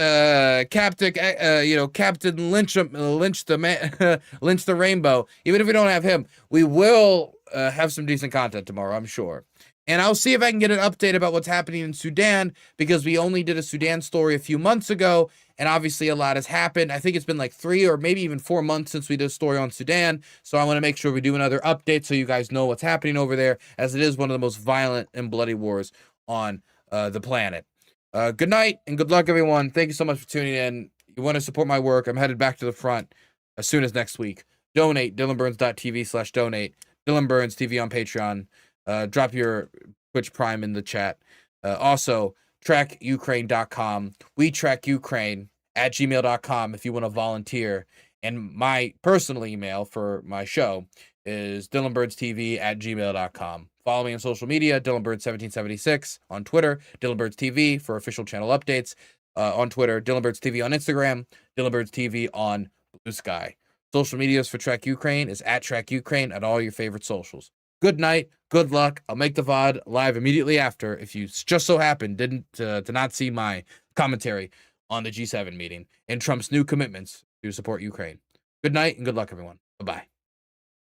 Captain Lynch the Rainbow, even if we don't have him, we will have some decent content tomorrow, I'm sure. And I'll see if I can get an update about what's happening in Sudan, because we only did a Sudan story a few months ago, and obviously a lot has happened. I think it's been like 3 or maybe even 4 months since we did a story on Sudan, so I want to make sure we do another update so you guys know what's happening over there, as it is one of the most violent and bloody wars on the planet. Good night and good luck, everyone. Thank you so much for tuning in. You want to support my work, I'm headed back to the front as soon as next week. Donate, DylanBurns.tv/donate. Dylan Burns TV on Patreon. Drop your Twitch Prime in the chat. Also, trackukraine.com. We track Ukraine at gmail.com if you want to volunteer. And my personal email for my show is DylanBurnsTV@gmail.com. Follow me on social media, DylanBurns1776 on Twitter, DylanBurnsTV for official channel updates on Twitter, DylanBurnsTV on Instagram, DylanBurnsTV on Blue Sky. Social medias for Track Ukraine is @TrackUkraine at all your favorite socials. Good night, good luck. I'll make the VOD live immediately after if you just so happen to not see my commentary on the G7 meeting and Trump's new commitments to support Ukraine. Good night and good luck, everyone. Bye-bye.